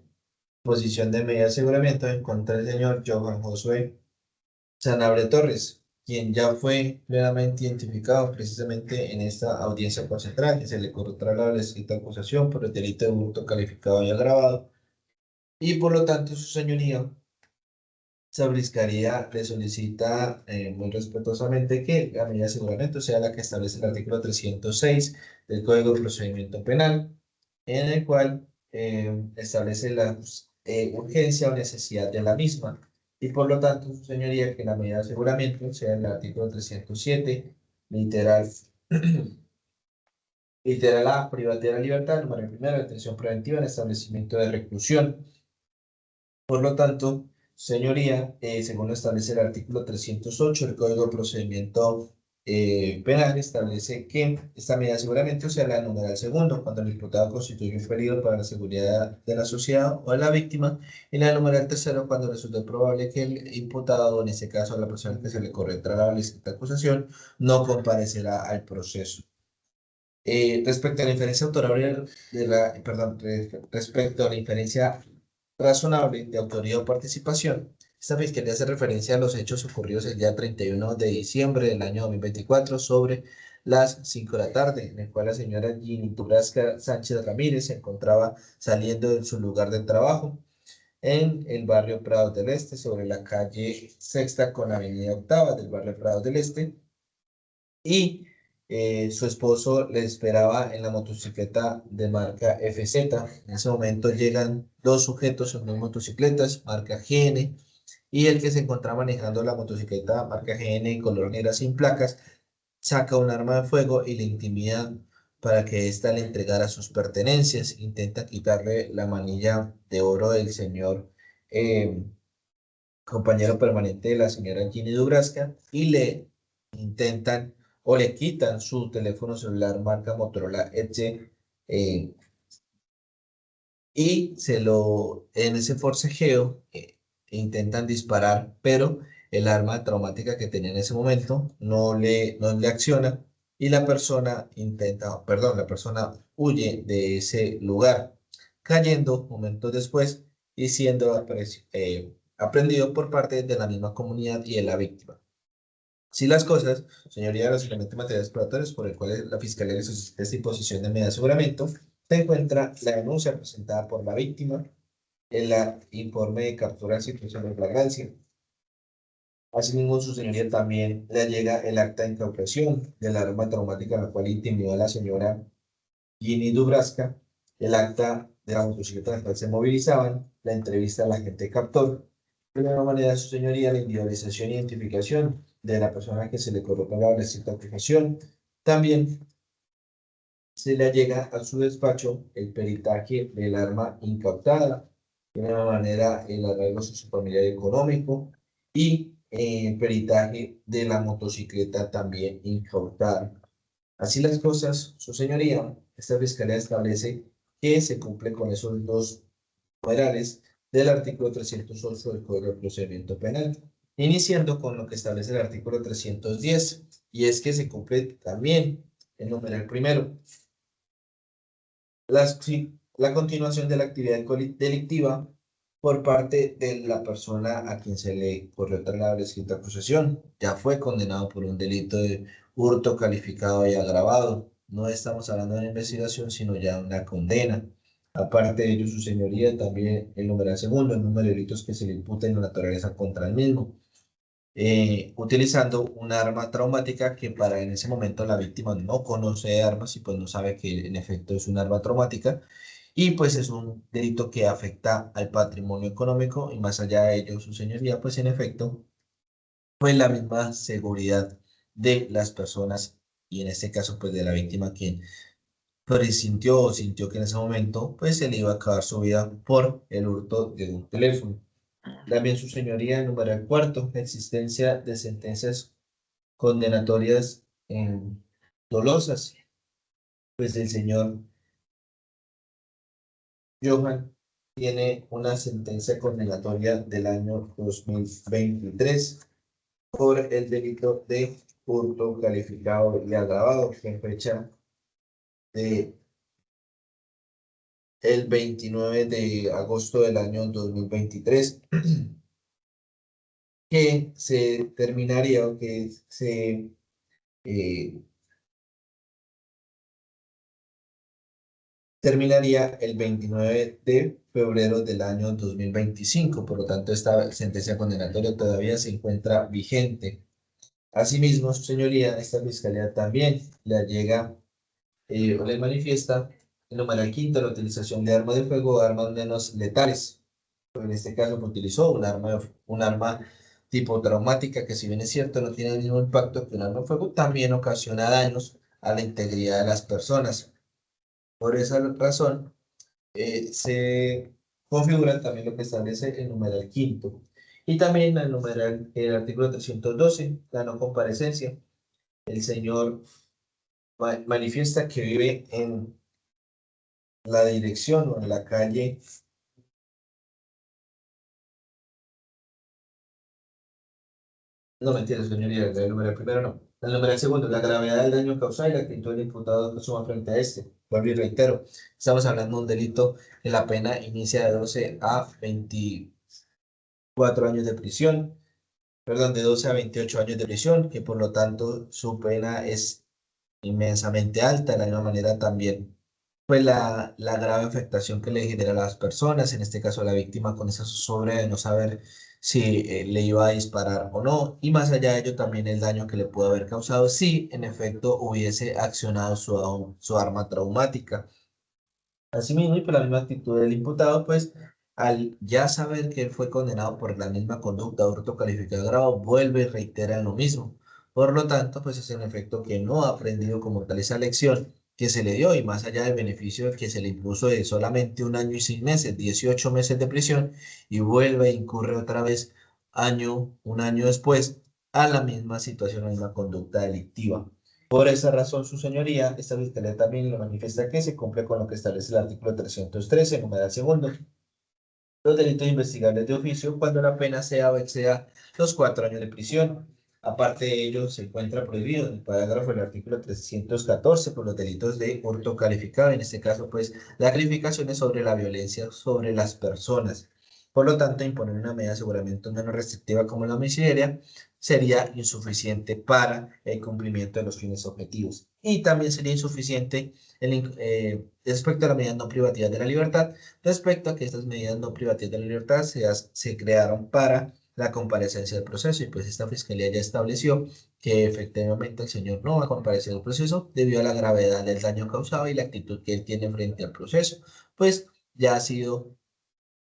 posición de medida de aseguramiento en contra del señor Johan Josué Sanabria Torres, quien ya fue plenamente identificado precisamente en esta audiencia concentral, que se le corrió traslado de la escrita acusación por el delito de hurto calificado y agravado, y por lo tanto su señoría, esa fiscalía le solicita muy respetuosamente que la medida de aseguramiento sea la que establece el artículo 306 del Código de Procedimiento Penal, en el cual establece la urgencia o necesidad de la misma. Y por lo tanto, su señoría, que la medida de aseguramiento sea el artículo 307, literal, literal A, privacidad de la libertad, número primero, detención preventiva en establecimiento de reclusión. Por lo tanto, señoría, según lo establece el artículo 308 del Código de Procedimiento Penal, establece que esta medida de aseguramiento sea la numeral segundo, cuando el imputado constituye un peligro para la seguridad de la sociedad o de la víctima, y la numeral tercero, cuando resulte probable que el imputado, o en este caso a la persona que se le corretrará la esta acusación, no comparecerá al proceso. Respecto a la inferencia autorable respecto a la inferencia razonable de autoría o participación, esta fiscalía hace referencia a los hechos ocurridos el día 31 de diciembre del año 2024 sobre las 5 de la tarde, en el cual la señora Ginny Durazca Sánchez Ramírez se encontraba saliendo de su lugar de trabajo en el barrio Prados del Este, sobre la calle Sexta con la avenida Octava del barrio Prados del Este, y su esposo le esperaba en la motocicleta de marca FZ. En ese momento llegan dos sujetos en dos motocicletas, marca GN, y el que se encontraba manejando la motocicleta marca GN y color negra sin placas, saca un arma de fuego y le intimida para que ésta le entregara sus pertenencias. Intenta quitarle la manilla de oro del señor compañero permanente de la señora Ginny Dubrasca y le intentan o le quitan su teléfono celular marca Motorola Edge y en ese forcejeo intentan disparar, pero el arma traumática que tenía en ese momento no le acciona y la persona la persona huye de ese lugar, cayendo momentos después y siendo aprendido por parte de la misma comunidad y de la víctima. Si las cosas, señoría, los elementos materiales probatorios por el cual la Fiscalía le solicita esta imposición de medida de aseguramiento, se encuentra la denuncia presentada por la víctima, el informe de captura en situación de flagrancia, Asimismo, su señoría también le llega el acta de incautación del arma traumática la cual intimidó a la señora Ginny Dubrasca, el acta de la motocicleta en la cual se movilizaban, la entrevista al agente captor. De la misma manera, su señoría, la individualización e identificación de la persona que se le colocó la cierta fijación. También se le llega a su despacho el peritaje del arma incautada, de la misma manera el arreglo sociofamiliar económico y el peritaje de la motocicleta también incautada. Así las cosas, su señoría, esta fiscalía establece que se cumple con esos dos numerales del artículo 308 del Código de Procedimiento Penal, iniciando con lo que establece el artículo 310, y es que se cumple también el numeral primero. La continuación de la actividad delictiva por parte de la persona a quien se le corrió trasladar la escrita acusación. Ya fue condenado por un delito de hurto calificado y agravado. No estamos hablando de una investigación, sino ya de una condena. Aparte de ello, su señoría, también el numeral segundo, el número de delitos que se le imputa en la naturaleza contra el mismo. Utilizando un arma traumática que para en ese momento la víctima no conoce armas y pues no sabe que en efecto es un arma traumática y pues es un delito que afecta al patrimonio económico y más allá de ello, su señoría, pues en efecto, pues la misma seguridad de las personas y en este caso pues de la víctima quien presintió o sintió que en ese momento pues se le iba a acabar su vida por el hurto de un teléfono. También su señoría, el numeral cuarto, la existencia de sentencias condenatorias dolosas. Pues el señor Johan tiene una sentencia condenatoria del año 2023 por el delito de hurto calificado y agravado, que en fecha de el 29 de agosto del año 2023, que se terminaría o que se terminaría el 29 de febrero del año 2025. Por lo tanto, esta sentencia condenatoria todavía se encuentra vigente. Asimismo, su señoría, esta fiscalía también le llega o le manifiesta el numeral quinto, la utilización de armas de fuego o armas menos letales. En este caso, utilizó un arma tipo traumática que, si bien es cierto, no tiene el mismo impacto que un arma de fuego, también ocasiona daños a la integridad de las personas. Por esa razón, se configura también lo que establece el numeral quinto. Y también el artículo 312, la no comparecencia. El señor manifiesta que vive en la dirección o en la calle no, mentira, señoría, el numeral primero no. El numeral segundo, la gravedad del daño causado y la actitud del imputado que suma frente a este. Vuelvo y reitero, estamos hablando de un delito que la pena inicia de 12 a 24 años de prisión, perdón, de 12 a 28 años de prisión, que por lo tanto su pena es inmensamente alta. De la misma manera también, pues la grave afectación que le genera a las personas, en este caso a la víctima, con esa zozobra de no saber si le iba a disparar o no, y más allá de ello también el daño que le pudo haber causado si en efecto hubiese accionado su arma traumática. Asimismo, y por la misma actitud del imputado, pues al ya saber que él fue condenado por la misma conducta de hurto calificado de grado, vuelve y reitera lo mismo. Por lo tanto, pues es en efecto que no ha aprendido como tal esa lección que se le dio y más allá del beneficio que se le impuso de solamente 1 año y 6 meses, 18 meses de prisión, y vuelve e incurre otra vez un año después a la misma situación, a la misma conducta delictiva. Por esa razón, su señoría, esta fiscalía también lo manifiesta que se cumple con lo que establece el artículo 313, numeral segundo, los delitos investigables de oficio cuando la pena sea o exceda los 4 años de prisión. Aparte de ello, se encuentra prohibido en el parágrafo del artículo 314 por los delitos de hurto calificado. En este caso, pues, la calificación es sobre la violencia sobre las personas. Por lo tanto, imponer una medida de aseguramiento menos restrictiva como la domiciliaria sería insuficiente para el cumplimiento de los fines objetivos. Y también sería insuficiente respecto a las medidas no privativas de la libertad, respecto a que estas medidas no privativas de la libertad se crearon para la comparecencia del proceso y pues esta fiscalía ya estableció que efectivamente el señor no va a comparecer al proceso debido a la gravedad del daño causado y la actitud que él tiene frente al proceso, pues ya ha sido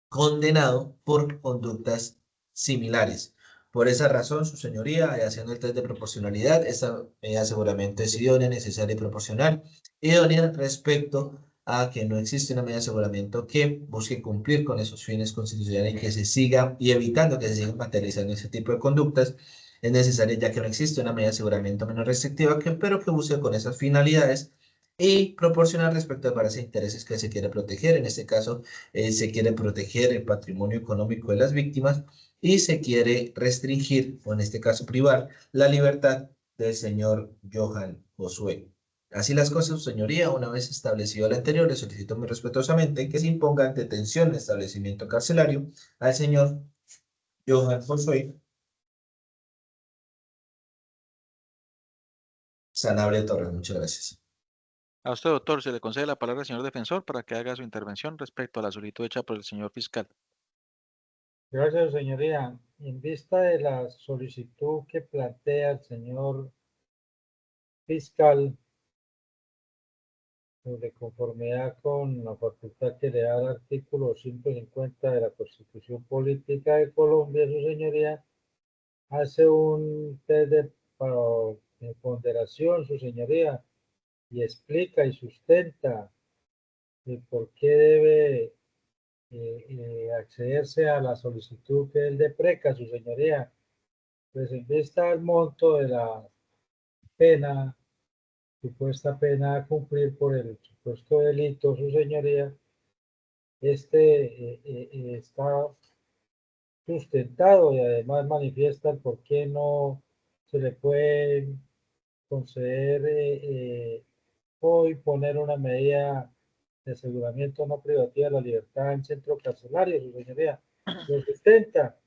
condenado por conductas similares. Por esa razón, su señoría, haciendo el test de proporcionalidad, esta medida seguramente es idónea, necesaria y proporcional. Idónea respecto a que no existe una medida de aseguramiento que busque cumplir con esos fines constitucionales y que se siga, y evitando que se sigan materializando ese tipo de conductas, es necesaria ya que no existe una medida de aseguramiento menos restrictiva, pero que busque con esas finalidades y proporcionar respecto a varios intereses que se quiere proteger. En este caso, se quiere proteger el patrimonio económico de las víctimas y se quiere restringir, o en este caso privar, la libertad del señor Johan Josué. Así las cosas, su señoría, una vez establecido lo anterior, le solicito muy respetuosamente que se imponga en detención en establecimiento carcelario al señor Johan Josué Sanabria Torres. Muchas gracias. A usted, doctor, se le concede la palabra al señor defensor para que haga su intervención respecto a la solicitud hecha por el señor fiscal. Gracias, señoría. En vista de la solicitud que plantea el señor fiscal de conformidad con la facultad que le da el artículo 150 de la Constitución Política de Colombia, su señoría hace un test de ponderación, su señoría, y explica y sustenta el por qué debe accederse a la solicitud que él de preca, su señoría. Pues en vista al monto de la pena, supuesta pena a cumplir por el supuesto delito, su señoría, está sustentado y además manifiesta el por qué no se le puede conceder o imponer una medida de aseguramiento no privativa de la libertad en centro carcelario, su señoría. Lo sustenta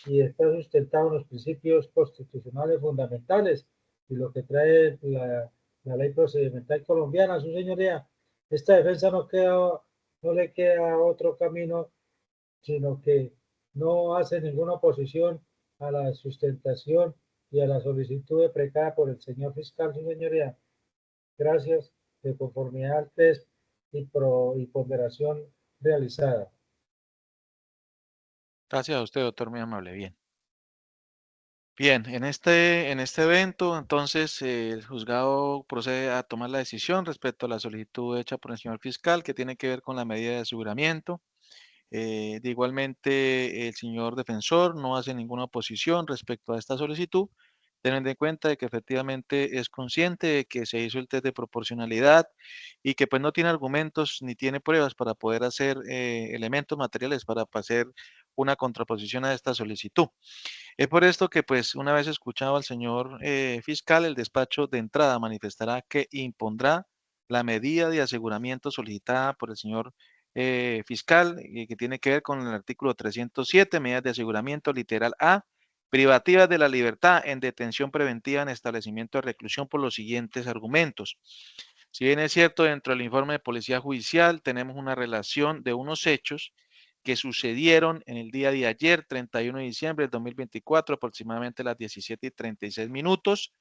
y está sustentado en los principios constitucionales fundamentales y lo que trae la ley procedimental colombiana, su señoría. Esta defensa no le queda otro camino, sino que no hace ninguna oposición a la sustentación y a la solicitud de precada por el señor fiscal, su señoría. Gracias, de conformidad al test y ponderación realizada. Gracias a usted, doctor, muy amable. Bien. Bien, en este evento, entonces, el juzgado procede a tomar la decisión respecto a la solicitud hecha por el señor fiscal que tiene que ver con la medida de aseguramiento. De igualmente, el señor defensor no hace ninguna oposición respecto a esta solicitud, teniendo en cuenta de que efectivamente es consciente de que se hizo el test de proporcionalidad y que pues no tiene argumentos ni tiene pruebas para poder hacer elementos materiales para hacer una contraposición a esta solicitud. Es por esto que, pues, una vez escuchado al señor fiscal, el despacho de entrada manifestará que impondrá la medida de aseguramiento solicitada por el señor fiscal, que tiene que ver con el artículo 307, medidas de aseguramiento literal A, privativas de la libertad en detención preventiva en establecimiento de reclusión por los siguientes argumentos. Si bien es cierto, dentro del informe de policía judicial tenemos una relación de unos hechos que sucedieron en el día de ayer, 31 de diciembre del 2024, aproximadamente a las 17:36,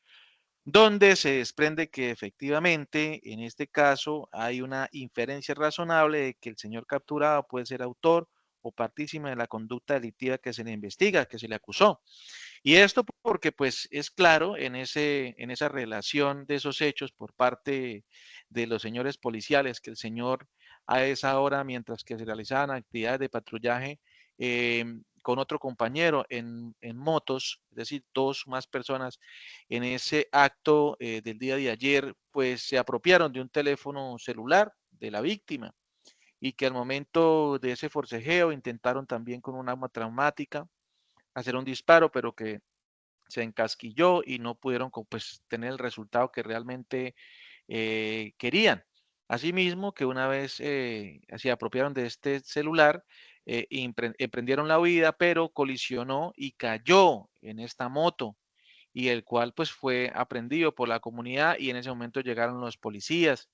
donde se desprende que efectivamente, en este caso, hay una inferencia razonable de que el señor capturado puede ser autor o partícipe de la conducta delictiva que se le investiga, que se le acusó. Y esto porque pues es claro en esa relación de esos hechos por parte de los señores policiales que el señor a esa hora, mientras que se realizaban actividades de patrullaje con otro compañero en motos, es decir, dos más personas en ese acto del día de ayer, pues se apropiaron de un teléfono celular de la víctima y que al momento de ese forcejeo intentaron también con un arma traumática hacer un disparo, pero que se encasquilló y no pudieron pues, tener el resultado que realmente querían. Asimismo, que una vez se apropiaron de este celular, emprendieron la huida, pero colisionó y cayó en esta moto, y el cual pues fue aprendido por la comunidad y en ese momento llegaron los policías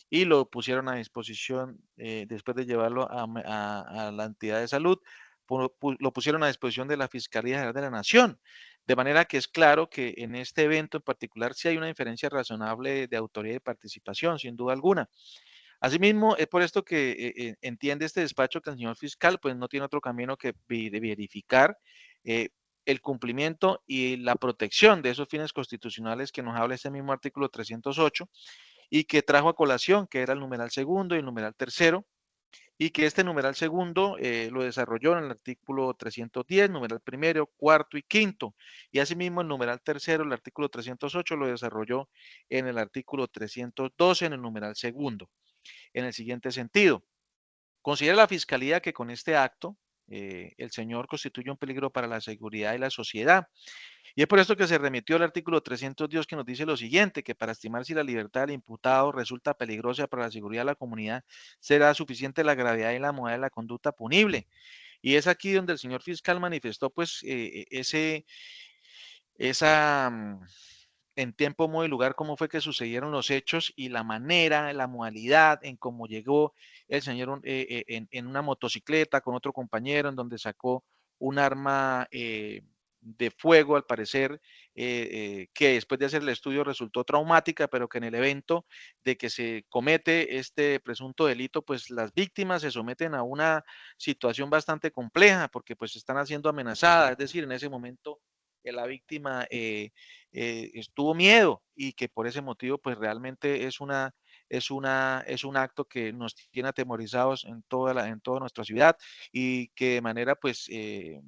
y lo pusieron a disposición después de llevarlo a la entidad de salud lo pusieron a disposición de la Fiscalía General de la Nación. De manera que es claro que en este evento en particular sí hay una diferencia razonable de autoridad y participación, sin duda alguna. Asimismo, es por esto que entiende este despacho que el señor fiscal pues no tiene otro camino que de verificar el cumplimiento y la protección de esos fines constitucionales que nos habla este mismo artículo 308 y que trajo a colación, que era el numeral segundo y el numeral tercero, y que este numeral segundo lo desarrolló en el artículo 310, numeral primero, cuarto y quinto, y asimismo el numeral tercero, el artículo 308, lo desarrolló en el artículo 312, en el numeral segundo, en el siguiente sentido. Considera la Fiscalía que con este acto el señor constituye un peligro para la seguridad y la sociedad. Y es por esto que se remitió al artículo 310 que nos dice lo siguiente, que para estimar si la libertad del imputado resulta peligrosa para la seguridad de la comunidad, será suficiente la gravedad y la modalidad de la conducta punible. Y es aquí donde el señor fiscal manifestó pues esa en tiempo, modo y lugar cómo fue que sucedieron los hechos y la manera, la modalidad en cómo llegó el señor en una motocicleta con otro compañero, en donde sacó un arma de fuego, al parecer, que después de hacer el estudio resultó traumática, pero que en el evento de que se comete este presunto delito, pues las víctimas se someten a una situación bastante compleja, porque pues están siendo amenazadas, es decir, en ese momento la víctima tuvo miedo y que por ese motivo pues realmente es un acto que nos tiene atemorizados en toda nuestra ciudad y que de manera pues eh,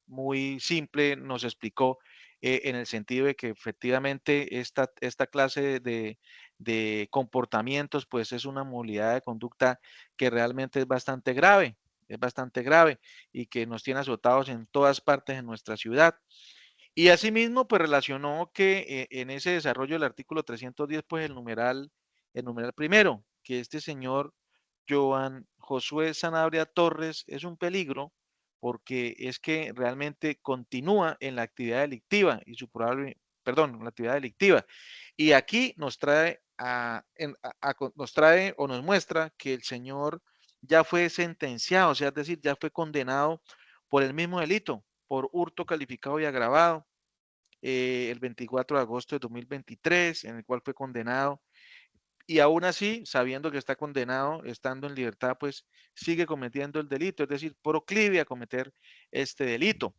muy simple nos explicó en el sentido de que efectivamente esta clase de comportamientos pues es una modalidad de conducta que realmente es bastante grave y que nos tiene azotados en todas partes de nuestra ciudad. Y asimismo, pues relacionó que en ese desarrollo del artículo 310, pues el numeral primero, que este señor Joan Josué Sanabria Torres es un peligro porque es que realmente continúa en la actividad delictiva y su probable, perdón, en la actividad delictiva. Y aquí nos trae, nos trae o nos muestra que el señor ya fue sentenciado, o sea, es decir, ya fue condenado por el mismo delito, por hurto calificado y agravado, el 24 de agosto de 2023, en el cual fue condenado. Y aún así, sabiendo que está condenado, estando en libertad, pues sigue cometiendo el delito, es decir, proclive a cometer este delito,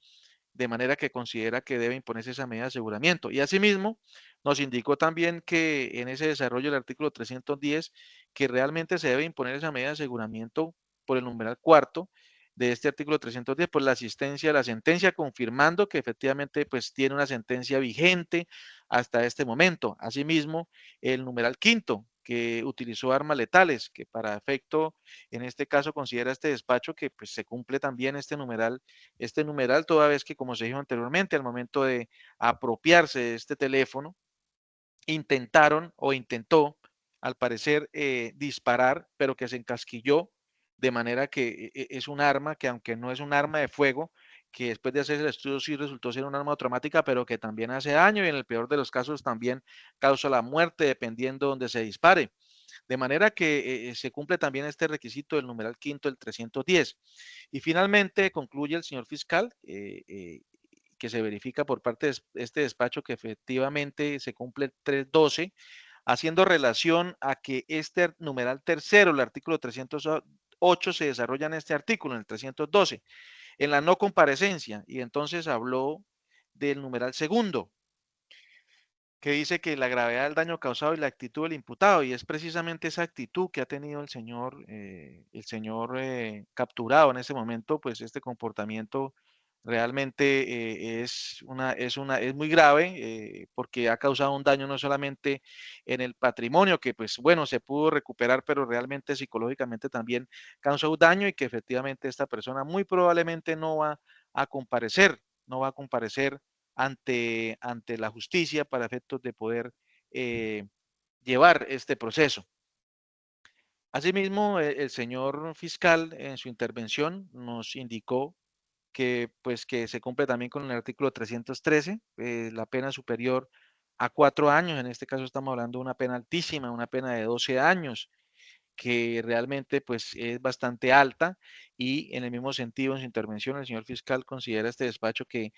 de manera que considera que debe imponerse esa medida de aseguramiento. Y asimismo, nos indicó también que en ese desarrollo del artículo 310, que realmente se debe imponer esa medida de aseguramiento por el numeral cuarto de este artículo 310, por la asistencia a la sentencia, confirmando que efectivamente pues tiene una sentencia vigente hasta este momento. Asimismo, el numeral quinto, que utilizó armas letales, que para efecto, en este caso considera este despacho que pues se cumple también este numeral, toda vez que, como se dijo anteriormente, al momento de apropiarse de este teléfono, intentaron o intentó, al parecer, disparar, pero que se encasquilló, de manera que es un arma que, aunque no es un arma de fuego, que después de hacer el estudio sí resultó ser un arma traumática, pero que también hace daño y en el peor de los casos también causa la muerte, dependiendo de donde se dispare. De manera que se cumple también este requisito del numeral quinto del 310. Y finalmente concluye el señor fiscal que se verifica por parte de este despacho que efectivamente se cumple el 312, haciendo relación a que este numeral tercero, el artículo 308, se desarrolla en este artículo, en el 312, en la no comparecencia, y entonces habló del numeral segundo, que dice que la gravedad del daño causado y la actitud del imputado, y es precisamente esa actitud que ha tenido el señor capturado en ese momento, pues este comportamiento realmente es muy grave porque ha causado un daño no solamente en el patrimonio, que pues bueno, se pudo recuperar, pero realmente psicológicamente también causó un daño y que efectivamente esta persona muy probablemente no va a comparecer, no va a comparecer ante la justicia para efectos de poder eh, llevar este proceso. Asimismo, el señor fiscal en su intervención nos indicó que, pues, que se cumple también con el artículo 313, la pena superior a 4 años, en este caso estamos hablando de una pena altísima, una pena de 12 años, que realmente pues es bastante alta, y en el mismo sentido en su intervención el señor fiscal considera este despacho que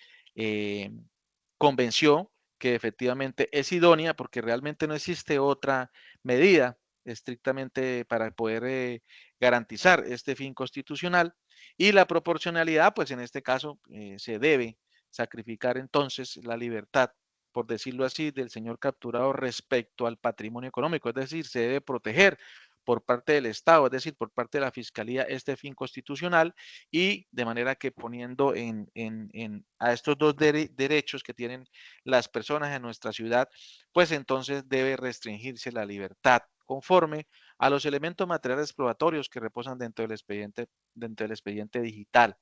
convenció que efectivamente es idónea porque realmente no existe otra medida estrictamente para poder garantizar este fin constitucional, y la proporcionalidad pues en este caso se debe sacrificar entonces la libertad, por decirlo así, del señor capturado respecto al patrimonio económico, es decir, se debe proteger por parte del Estado, es decir, por parte de la Fiscalía, este fin constitucional, y de manera que poniendo a estos dos derechos que tienen las personas en nuestra ciudad, pues entonces debe restringirse la libertad conforme a los elementos materiales probatorios que reposan dentro del expediente digital.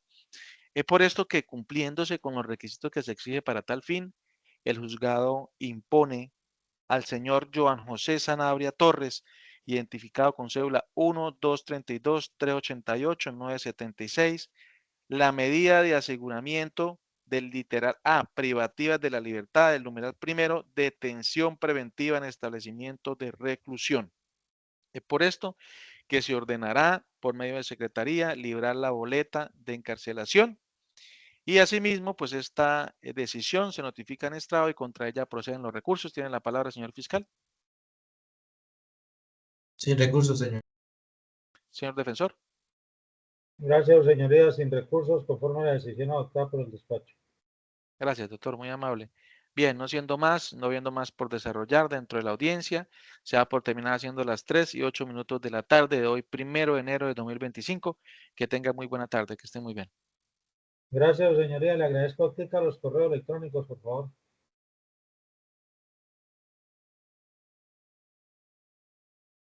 Es por esto que, cumpliéndose con los requisitos que se exige para tal fin, el juzgado impone al señor Joan José Sanabria Torres, identificado con cédula 1-232-388-976, la medida de aseguramiento del literal A, privativas de la libertad, del numeral primero, detención preventiva en establecimientos de reclusión. Es por esto que se ordenará por medio de secretaría librar la boleta de encarcelación, y asimismo pues esta decisión se notifica en estrado y contra ella proceden los recursos. Tiene la palabra, señor fiscal. Sin recursos, señor. Señor defensor. Gracias, señoría. Sin recursos, conforme a la decisión adoptada por el despacho. Gracias, doctor, muy amable. Bien, no viendo más por desarrollar dentro de la audiencia, se da por terminar haciendo las 3:08 de la tarde de hoy, 1 de enero de 2025. Que tenga muy buena tarde, que esté muy bien. Gracias, señoría. Le agradezco a los correos electrónicos, por favor.